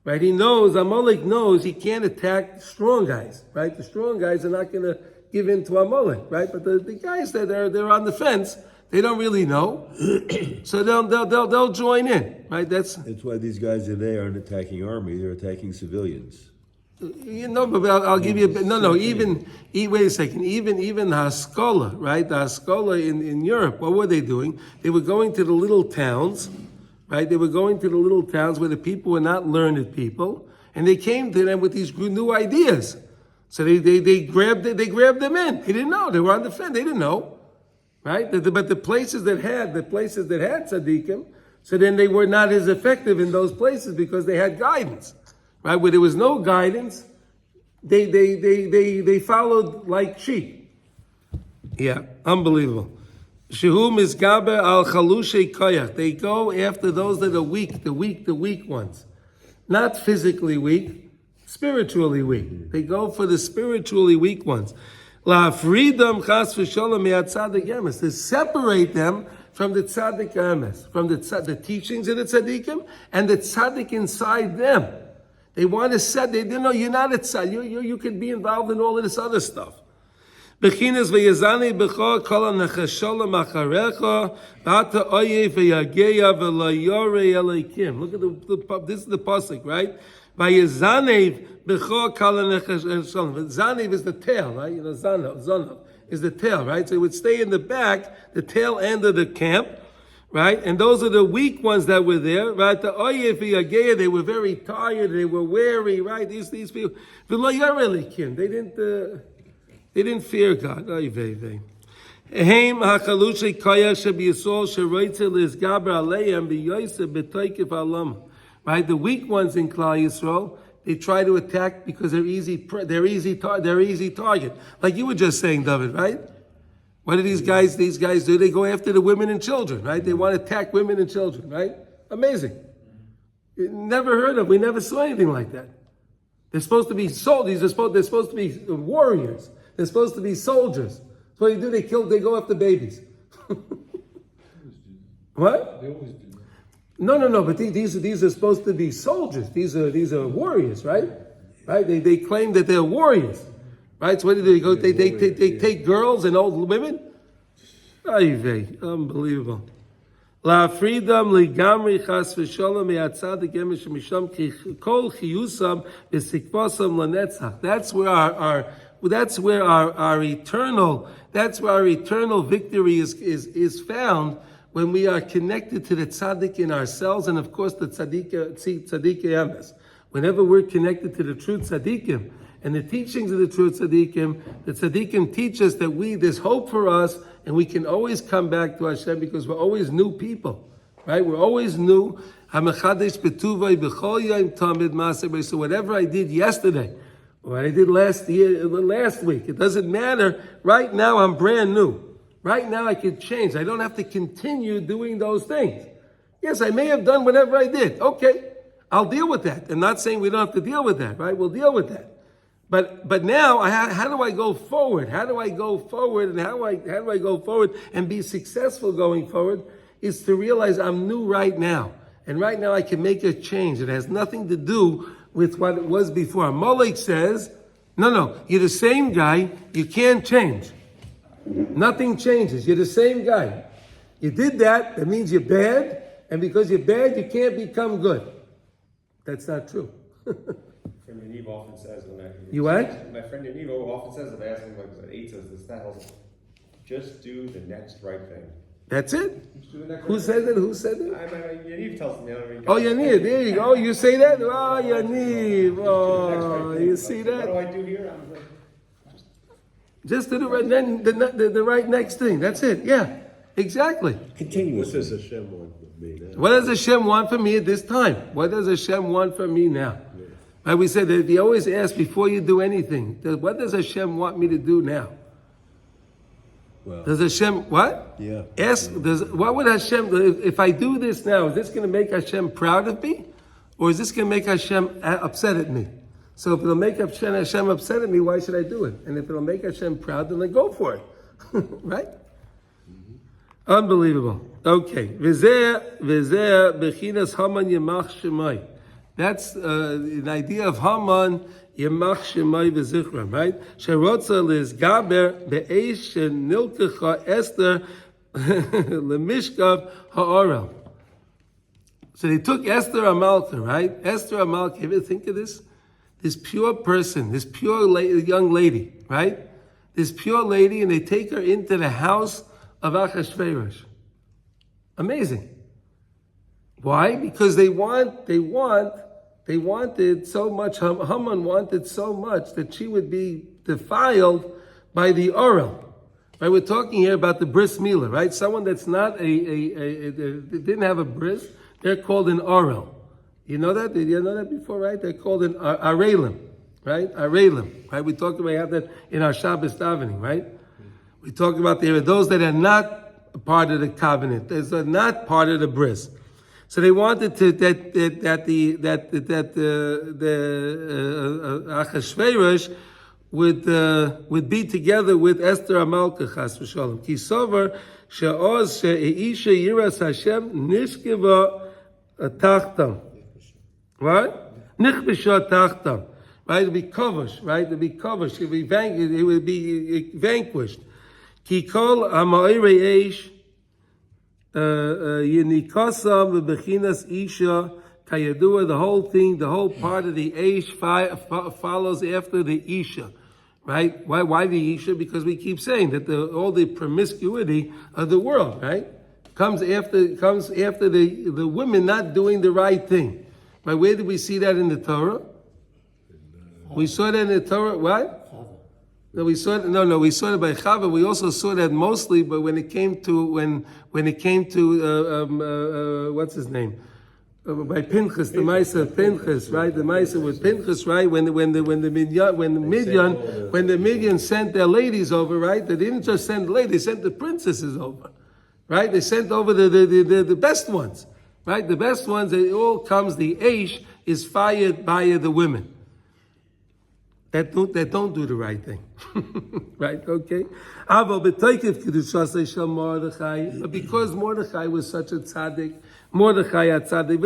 right? Amalek knows he can't attack strong guys, right? The strong guys are not going to give in to Amalek, right? But the guys that they're on the fence, they don't really know, so they'll join in, right? That's why these guys are there aren't attacking army; they're attacking civilians. But I'll give you wait a second. Even the Haskalah, right? The Haskalah in Europe, what were they doing? They were going to the little towns, right? They were going to the little towns where the people were not learned people, and they came to them with these new ideas. So they grabbed them in. They didn't know. They were on the fence. They didn't know, right? But the places that had tzaddikim, so then they were not as effective in those places because they had guidance, right? Where there was no guidance, they followed like sheep. Yeah, unbelievable. Shehu misgaber al chalushe koyach. They go after those that are weak, the weak ones, not physically weak. Spiritually weak. They go for the spiritually weak ones. La freedom chas v'sholom me'at tzaddik emes. To separate them from the tzaddik emes, from the teachings of the tzaddikim and the tzaddik inside them. They want to set. They know you're not a tzaddik. You can be involved in all of this other stuff. Bechinas v'yazani b'chor kol ha'nechasholam acharecha v'ata oyev v'yageya v'layore eleikim. Look at this is the pasuk, right? Vayezanev b'chor kol ha'nechasholam. Zanev is the tail, right? You know, Zanav is the tail, right? So it would stay in the back, the tail end of the camp, right? And those are the weak ones that were there, right? The oyev v'yageya, they were very tired, they were weary, right? These people, v'layore eleikim. They didn't fear God. Right? The weak ones in Klal Yisrael, they try to attack because they're easy target. Like you were just saying, David, right? What do these guys do? They go after the women and children, right? They want to attack women and children, right? Amazing. Never heard of. We never saw anything like that. They're supposed to be soldiers. They're supposed to be warriors. They're supposed to be soldiers. So what do? They go after babies. What? They always do. No. But these are supposed to be soldiers. These are warriors, right? Right? They claim that they're warriors, right? So what do? They go. They take girls and old women. Unbelievable. La freedom ligamri chas v'sholom me'atzadik emesh misham kol chiyusam v'sikvasam lanetzach. That's where our eternal victory is found when we are connected to the tzaddik in ourselves and of course the tzaddik emes. Whenever we're connected to the true tzaddikim and the teachings of the true tzaddikim, the tzaddikim teach us that there's hope for us and we can always come back to Hashem because we're always new people, right? We're always new. So whatever I did yesterday, what I did last week. It doesn't matter. Right now, I'm brand new. Right now, I can change. I don't have to continue doing those things. Yes, I may have done whatever I did. Okay, I'll deal with that. I'm not saying we don't have to deal with that, right? We'll deal with that. But now, how do I go forward? How do I go forward? And how do I go forward and be successful going forward? Is to realize I'm new right now. And right now, I can make a change. It has nothing to do with what it was before. Amalek says, no, you're the same guy, you can't change. Nothing changes, you're the same guy. You did that means you're bad, and because you're bad, you can't become good. That's not true. Friend Yaniv often says when You what? My friend Yaniv often says, if I ask him like eight says this, that just do the next right thing. That's it. Just do the next Who right said it? Who said it? Yaniv tells me. Oh, Yaniv, there you go. You say that? Oh, Yaniv. Oh, you see What do that? I do here? I'm like, Just do the right, the right next thing. That's it. Yeah, exactly. Continuously. What does Hashem want with me now? What does Hashem want from me at this time? What does Hashem want from me now? Right, we said that if you always ask before you do anything, what does Hashem want me to do now? Well, Does Hashem, what? Yeah. Ask, what would Hashem, if I do this now, is this going to make Hashem proud of me? Or is this going to make Hashem upset at me? So if it'll make Hashem upset at me, why should I do it? And if it'll make Hashem proud, then I go for it. Right? Unbelievable. Okay. V'zeh bechinas Haman yemach shemai. That's an idea of Haman yemach shemai v'zichram, right? Sherotza lizgaber be'esh nilkecha Esther lemishkav ha'orel. So they took Esther Amalek, right? Esther Amalek, you ever think of this? This pure person, this pure young lady, right? This pure lady, and they take her into the house of Achashverosh. Amazing. Why? Because they wanted so much, Haman wanted so much that she would be defiled by the Orel. Right? We're talking here about the Bris Milah, right? Someone that's not didn't have a Bris, they're called an Orel. You know that? Did you know that before, right? They're called an Arelim, right? Arelim, right? We talked about that in our Shabbos davening, right? We talked about there are those that are not part of the covenant, those are not part of the bris. So they wanted to that Achashverosh would be together with Esther Amalka Chas v'Shalom. Kisover she'oz she'isha yiras Hashem nishkeva tachtam. What? Nichbisha tachtam. Right? To be covered. Right? To be covered. It would be vanquished. Kikol ha'ma'irei eish yinikasam v'bechinas isha kayadua. The whole thing, the whole part of the eish follows after the isha. Right? Why the isha? Because we keep saying that all the promiscuity of the world, right, comes after the women not doing the right thing. Right? Where did we see that in the Torah? We saw that in the Torah. What? No, we saw it. No, we saw it by Chava. We also saw that mostly, but when it came to what's his name? By Pinchas, the Maisa of Pinchas, right? The Maisa with Pinchas, right? When the Midian sent their ladies over, right? They didn't just send the ladies; they sent the princesses over, right? They sent over the best ones, right? The best ones. It all comes. The Aish is fired by the women that don't do the right thing, right? Okay. But because Mordechai was such a tzaddik, Mordechai a tzaddik,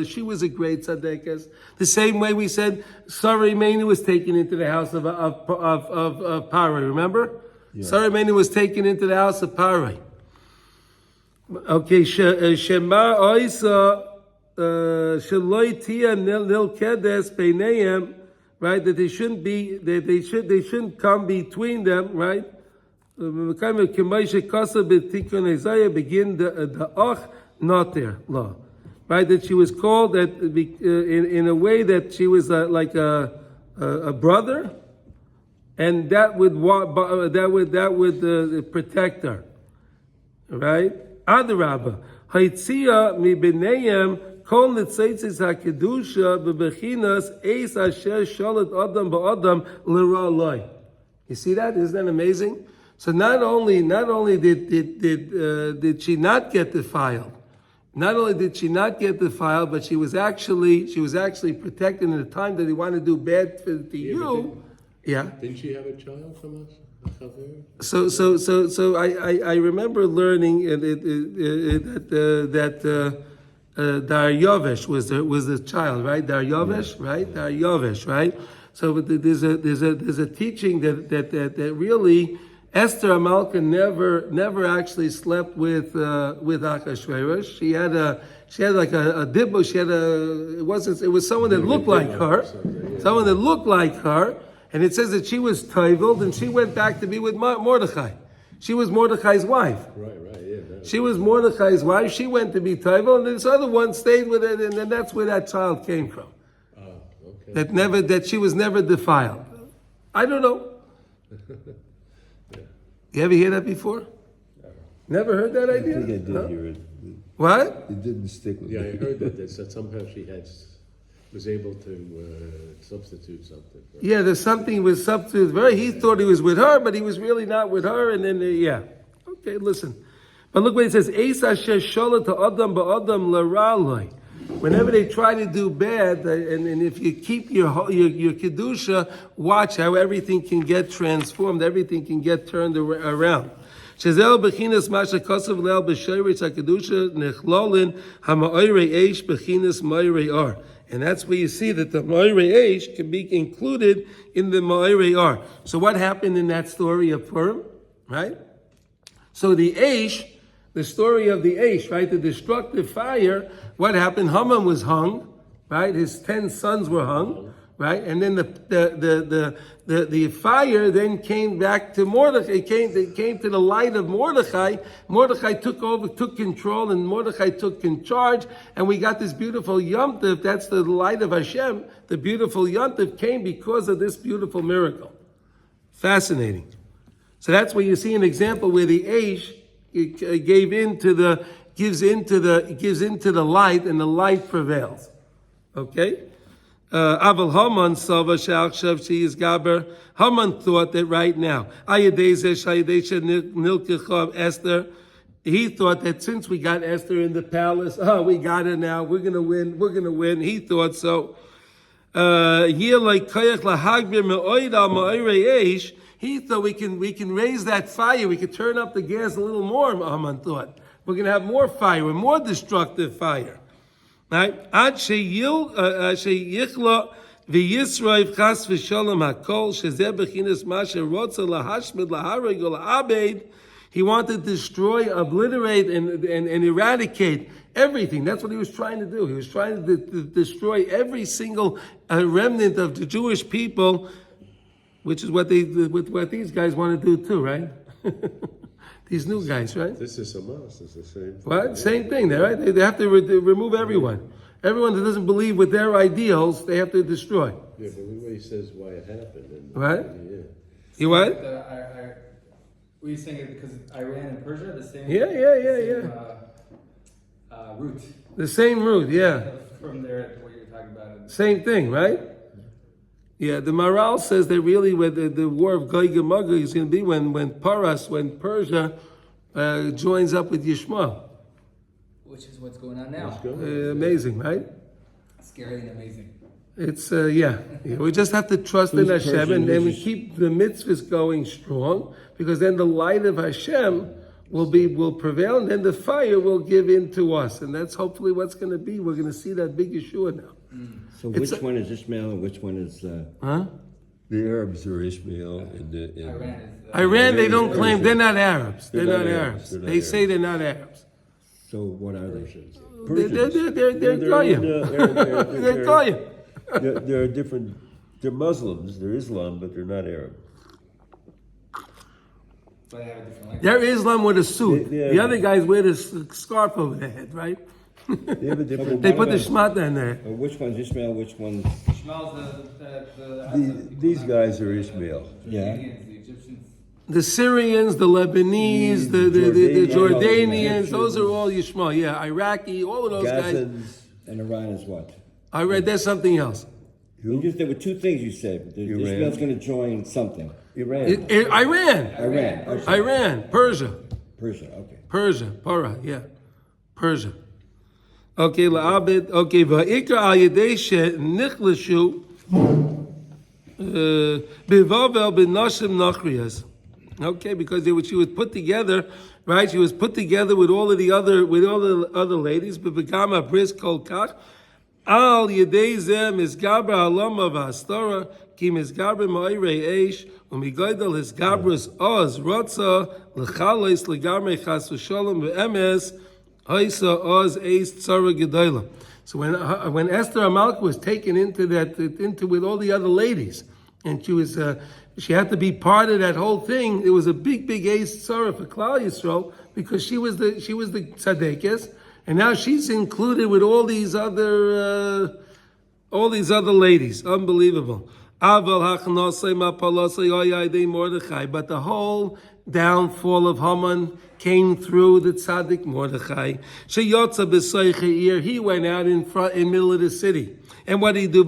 she was a great tzaddikas. The same way we said Sarah Imenu was taken into the house of Parai. Remember? Yeah. Sarah Imenu was taken into the house of Parai. Okay. Shema Oisa. Right, that they shouldn't be, they shouldn't come between them, right? Begin the ach not there law, right? That she was called that in a way that she was like a brother, and that would protect her, right? Adarabba, Haitzia mi b'neihem. You see that? Isn't that amazing? So not only did she not get defiled, but she was actually protected in the time that he wanted to do bad to you. Didn't she have a child from us? So I remember learning that Daryovesh was the child, right? Daryovesh, yeah. Right? Daryovesh, right? So there's a teaching that really Esther Amalka never actually slept with Achashverosh. She had like a dibbo. It was someone that looked like her, and it says that she was toiveled and she went back to be with Mordechai. She was Mordechai's wife. Right, yeah. She was Mordechai's wife. She went to be toiveled, and this other one stayed with it, and then that's where that child came from. Okay. That she was never defiled. I don't know. You ever hear that before? Never heard that I idea? think I did No? hear it. What? It didn't stick with Yeah, me. I heard that somehow she was able to substitute something. Yeah, there's something with substitute. He thought he was with her, but he was really not with her. And then, yeah. Okay, listen. But look what it says. Eis asher sholat ha'adam ba'adam l'ra'aloi. Whenever they try to do bad, and if you keep your kedusha, watch how everything can get transformed, everything can get turned around. Shezel bechinas masha kosav leil b'shayritz hakedusha nechlolin ha'ma'orei eish bechinas ma'orei ar. And that's where you see that the ma'orei eish can be included in the ma'orei ar. So what happened in that story of Purim, right? So the eish, the story of the eish, right? The destructive fire. What happened? Haman was hung, right? His 10 sons were hung, right? And then the fire then came back to Mordechai. It came to the light of Mordechai. Mordechai took control, and Mordechai took in charge. And we got this beautiful Yom Tov. That's the light of Hashem. The beautiful Yom Tov came because of this beautiful miracle. Fascinating. So that's where you see an example where the Eish gives into the light, and the light prevails. Okay? Aval Haman Sava Shalkshav is Gaber. Haman thought that right now, Esther, he thought that since we got Esther in the palace, we got her now, we're gonna win. He thought so. He thought we can raise that fire, we could turn up the gas a little more, Haman thought. We're going to have more fire, more destructive fire. Right? Ad sheyichla v'yisroiv chas v'shalom hakol shezeh bechinas masha rotza lahashmid lahareg la'abed. He wanted to destroy, obliterate, and eradicate everything. That's what he was trying to do. He was trying to destroy every single remnant of the Jewish people, which is what these guys want to do too, right? These new guys, right? This is Hamas. It's the same thing. What? Same thing, right? They have to remove everyone. Everyone that doesn't believe with their ideals, they have to destroy. Yeah, but the way he says why it happened. And, Right? Yeah. You what? Were you saying it because Iran and Persia, the same? Yeah. Root. The same root, yeah. From there to what you're talking about. Same thing, right? Yeah, the Maral says that really where the war of Gog and Magog is going to be when Persia joins up with Yishmael. Which is what's going on now. Amazing, right? Scary and amazing. It's we just have to trust in Hashem, and then we keep the mitzvahs going strong, because then the light of Hashem will prevail, and then the fire will give in to us, and that's hopefully what's going to be. We're going to see that big Yeshua now. So which one is Ishmael and which one is... Huh? The Arabs are Ishmael and Iran is. Iran, they don't claim, they're not Arabs. They're not not Arabs. Arabs. They're not They say they're not Arabs. So what are they? They're Goyim. They're Goyim. They're different. They're Muslims. They're Islam, but they're not Arab. But they have a different language. They're Islam with a suit. They The other guys wear this scarf over their head, right? They have a different. They put the shmata in there. Which one's Ishmael, which one's... Ishmael's These guys are Ishmael. Yeah. The Egyptians. The Syrians, the Lebanese, the Jordanians, those are all Yishmael. Yeah, Iraqi, all of those guys. Gazans. And Iran is what? I read there's something else. There were two things you said. Iran. Ishmael's going to join something. Iran. Iran. Okay. Iran, Persia. Persia, okay. Persia, Persia. Okay, la'abed, okay, va'ikra al yedei she'nichlashu bivavel b'nashim nachriyas. Okay, because she was put together, right? She was put together with all the other ladies, but became a bris kol kach. Al yedei zeh misgaber haloma v'hastora ki misgaber ma'irei eish u'migoydel his gabras oz rotza l'chalois l'gamrei chas v'sholom v'emes haisa oz eis tzara gedola. So when Esther Amalek was taken into with all the other ladies, and she had to be part of that whole thing, it was a big eis tzara for Klal Yisrael because she was the tzaddikis. And now she's included with all these other ladies. Unbelievable. But the whole downfall of Haman came through the tzaddik Mordechai. He went out in middle of the city. And what did he do?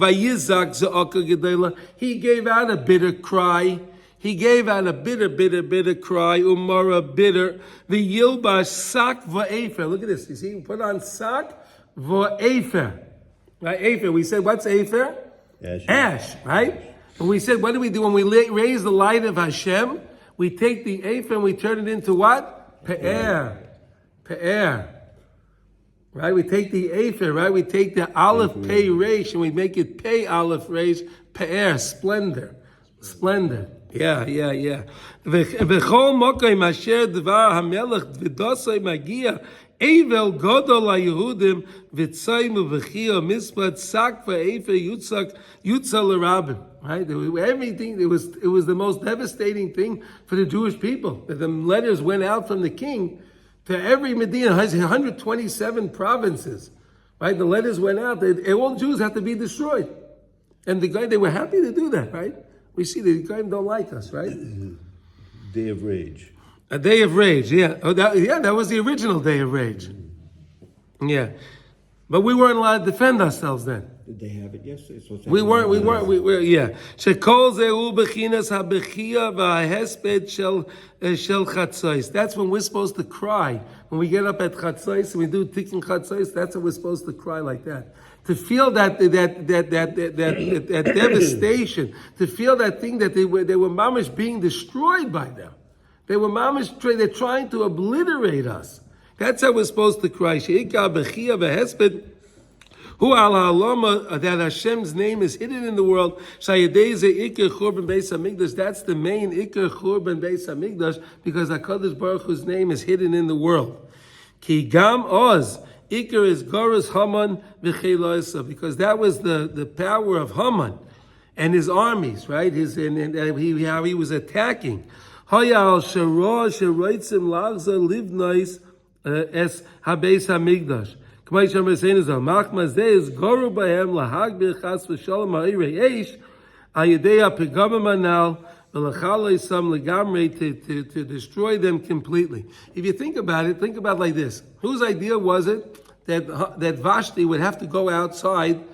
He gave out a bitter cry. He gave out a bitter cry, umara bitter. The yilbash sak va'efer. Look at this. You see, he put on sak va'efer. Right, efer. We said, what's efer? Ash, right? And we said, what do we do when we raise the light of Hashem? We take the efer and we turn it into what? Pe'er. Right? We take the efer, right? We take the aleph pei reish and we make it pei aleph reish, pe'er, splendor. Yeah. V'chol mokai masher dvar hamelech v'dosai magia evel godol haYehudim v'tzayim v'chia mispat sak v'efer yutzal l'rabim. Right? Everything. It was the most devastating thing for the Jewish people. The letters went out from the king to every Medina. Has 127 provinces. Right? The letters went out. All Jews had to be destroyed, and they were happy to do that. Right? We see the Goyim don't like us, right? Day of rage. A day of rage, yeah. That was the original day of rage. Yeah. But we weren't allowed to defend ourselves then. Did they have it yesterday? We weren't, yeah. Shekol zehu bechinas habechia v'ahesped shel chatzos. That's when we're supposed to cry. When we get up at chatzos and we do tikkun chatzos, that's when we're supposed to cry like that. To feel that devastation, to feel that thing that they were mamish being destroyed by them. They were mamish, they're trying to obliterate us. That's how we're supposed to cry. Sheikah bechia v'hesped hu al ha'alama, that Hashem's name is hidden in the world. Shayadei ze ikar churban beis hamikdash. That's the main ikar churban beis hamikdash because HaKadosh Baruch Hu's name is hidden in the world. Ki gam oz. Iker is Goras Haman v'cheilosa, because that was the power of Haman and his armies, right? How he was attacking. Hayal shara sheroitzim lagza livnais es habeis hamigdash. K'may shemer seinazal machmas is goru b'hem lahag b'chas v'shalom ha'irei eish ayedei ha'pegama manal to destroy them completely. If you think about it like this: whose idea was it that Vashti would have to go outside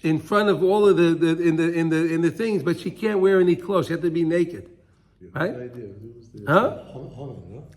in front of all of the things, but she can't wear any clothes; she had to be naked, right? Huh?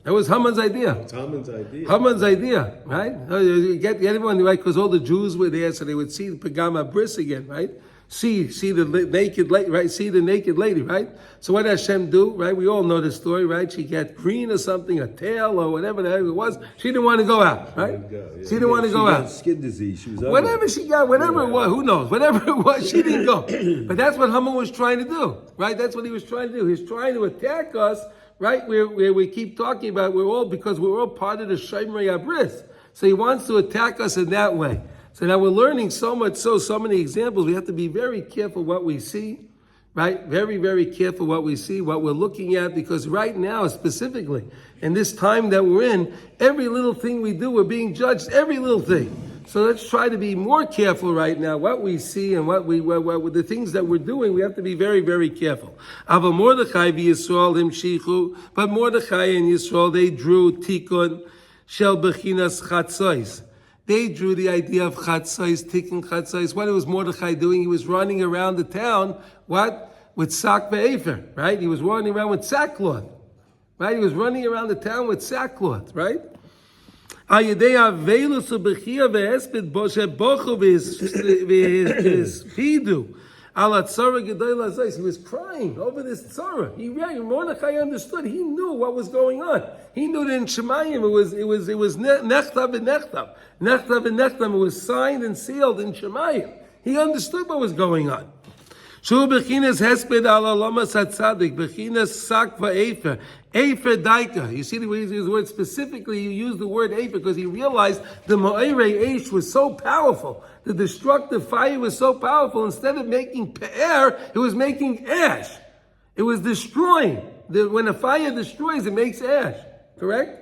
That was Haman's idea. It's Haman's idea. Haman's idea, right? You get everyone right because all the Jews were there, so they would see the Pagama Bris again, right? See the naked lady, right? See the naked lady, right? So what did Hashem do, right? We all know the story, right? She got green or something, a tail or whatever the heck it was. She didn't want to go out, right? She didn't want to go out. She got skin disease. She was whatever she got, whatever it was, who knows? Whatever it was, she didn't go. But that's what Haman was trying to do, right? That's what he was trying to do. He's trying to attack us, right? Where we keep talking about because we're all part of the Shemirat HaBris. So he wants to attack us in that way. So now we're learning so many examples. We have to be very careful what we see, right? Very, very careful what we see, what we're looking at, because right now, specifically, in this time that we're in, every little thing we do, we're being judged, every little thing. So let's try to be more careful right now, what we see and what the things that we're doing, we have to be very, very careful. Ava Mordechai v'Yisrael himshichu, but Mordechai and Yisrael, they drew tikkun shel bechinas chatzos. They drew the idea of chatzos, tikkun chatzos. What was Mordechai doing? He was running around the town, what? With sak ve'efer, right? He was running around with sackcloth, right? He was running around the town with sackcloth, right? Ayedei avelus ubechia ve'esped boshe bochu v'hispidu Ala tzara gedola zayis. He was crying over this tzara. Mordechai understood. He knew what was going on. He knew that in Shemayim it was nechtav and nechtav. Nechtav and nechtav. It was signed and sealed in Shemayim. He understood what was going on. Shu bechinas hesped ala lamas hatzadik, bechinas sak va'efer, efer daika. You see the way he used the word specifically, he used the word efer because he realized the ma'irei eish was so powerful. The destructive fire was so powerful, instead of making pe'er, it was making ash. It was destroying. When a fire destroys, it makes ash. Correct?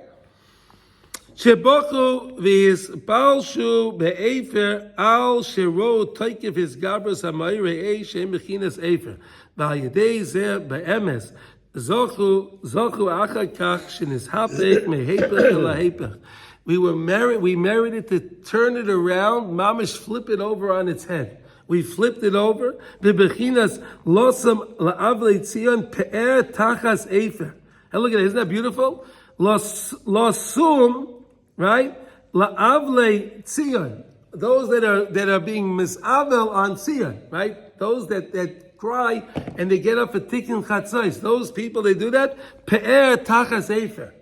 Shebochu v'yisbalshu be'efer al shero toikev his gabras ha'ma'irei eish shem bechinas efer. V'al-yedei zeh be'emes zochu achar kach shenishapech mehepech el ha'hepech. We merited to turn it around, mamish flip it over on its head. We flipped it over. Be'bechinas losam la'avlei tzion pe'er tachas efer. And look at it, isn't that beautiful? Losum, right? La'avlei tzion. Those that are being misavel on tzion, right? Those that cry and they get up for tikkun chatzos. Those people, they do that. Pe'er tachas efer.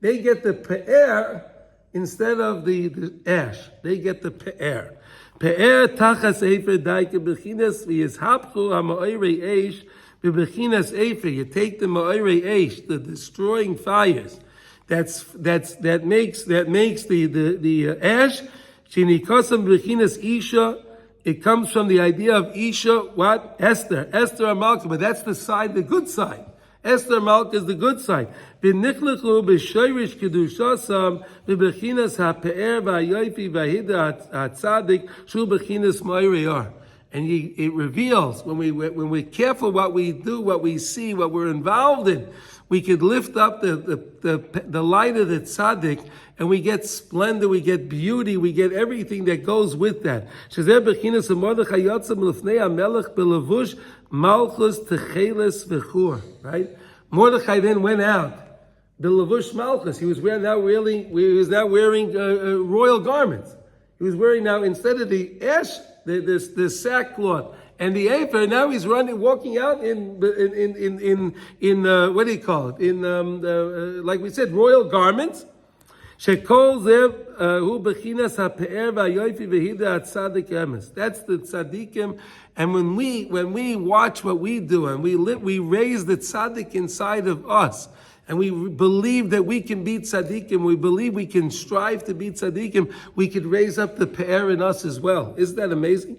They get the pe'er instead of the ash. They get the pe'er. Pe'er tachas efer daike bechinas v'yizhapchu ha'ma'irei eish v'bechinas efer. You take the ma'irei eish, the destroying fires. That makes the ash. Shinikosam bechinas isha. It comes from the idea of isha. What? Esther Amalek. But that's the side, the good side. Esther Amalek is the good side. V'nichlechu b'shoirish kedushasam v'bechinas ha'pe'er v'hayofi v'hida ha'tzadik shu bechinas ma'irei. And it reveals when we're careful what we do, what we see, what we're involved in, we could lift up the light of the tzaddik, and we get splendor, we get beauty, we get everything that goes with that. Shezeh bechinas Mordechai yotzam l'fnei Amalek b'levush malchus techeles v'chur. Right? Mordechai then went out. The levush malchus. He was now wearing royal garments. He was wearing now, instead of the ash, the sackcloth and the ephah, now he's walking out in what do you call it? Like we said, royal garments. Shekol zev hu bechinas ha'pe'er v'hayofi v'hida tzaddik emes. That's the tzaddikim. And when we watch what we do and we raise the tzaddik inside of us, and we believe that we can be tzaddikim, we believe we can strive to be tzaddikim, we could raise up the pe'er in us as well. Isn't that amazing?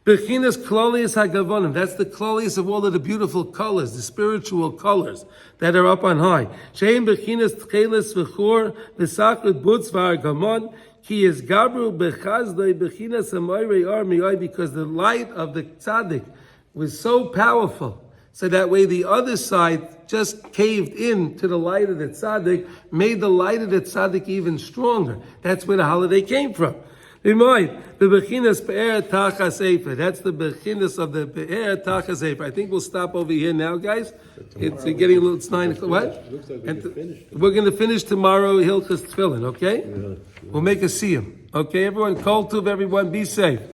Bechinas klolius hagavonim. That's the klolius of all of the beautiful colors, the spiritual colors that are up on high. Shein bechinas tcheles v'chor v'sachrit butz v'argamon ki is gabru bechazdoi bechinas hamoirei ar miyoi, because the light of the tzaddik was so powerful. So that way the other side just caved in to the light of the tzaddik, made the light of the tzaddik even stronger. That's where the holiday came from. The bechinas pe'er tachas efer. That's the bechinas of the pe'er tachas efer. I think we'll stop over here now, guys. It's getting a little. It's 9 o'clock. What? Looks like we can finish. We're going to finish tomorrow. Hilchos Tefillin. Okay. Yeah. We'll make a siyum. Okay, everyone. Kol tuv, everyone. Be safe.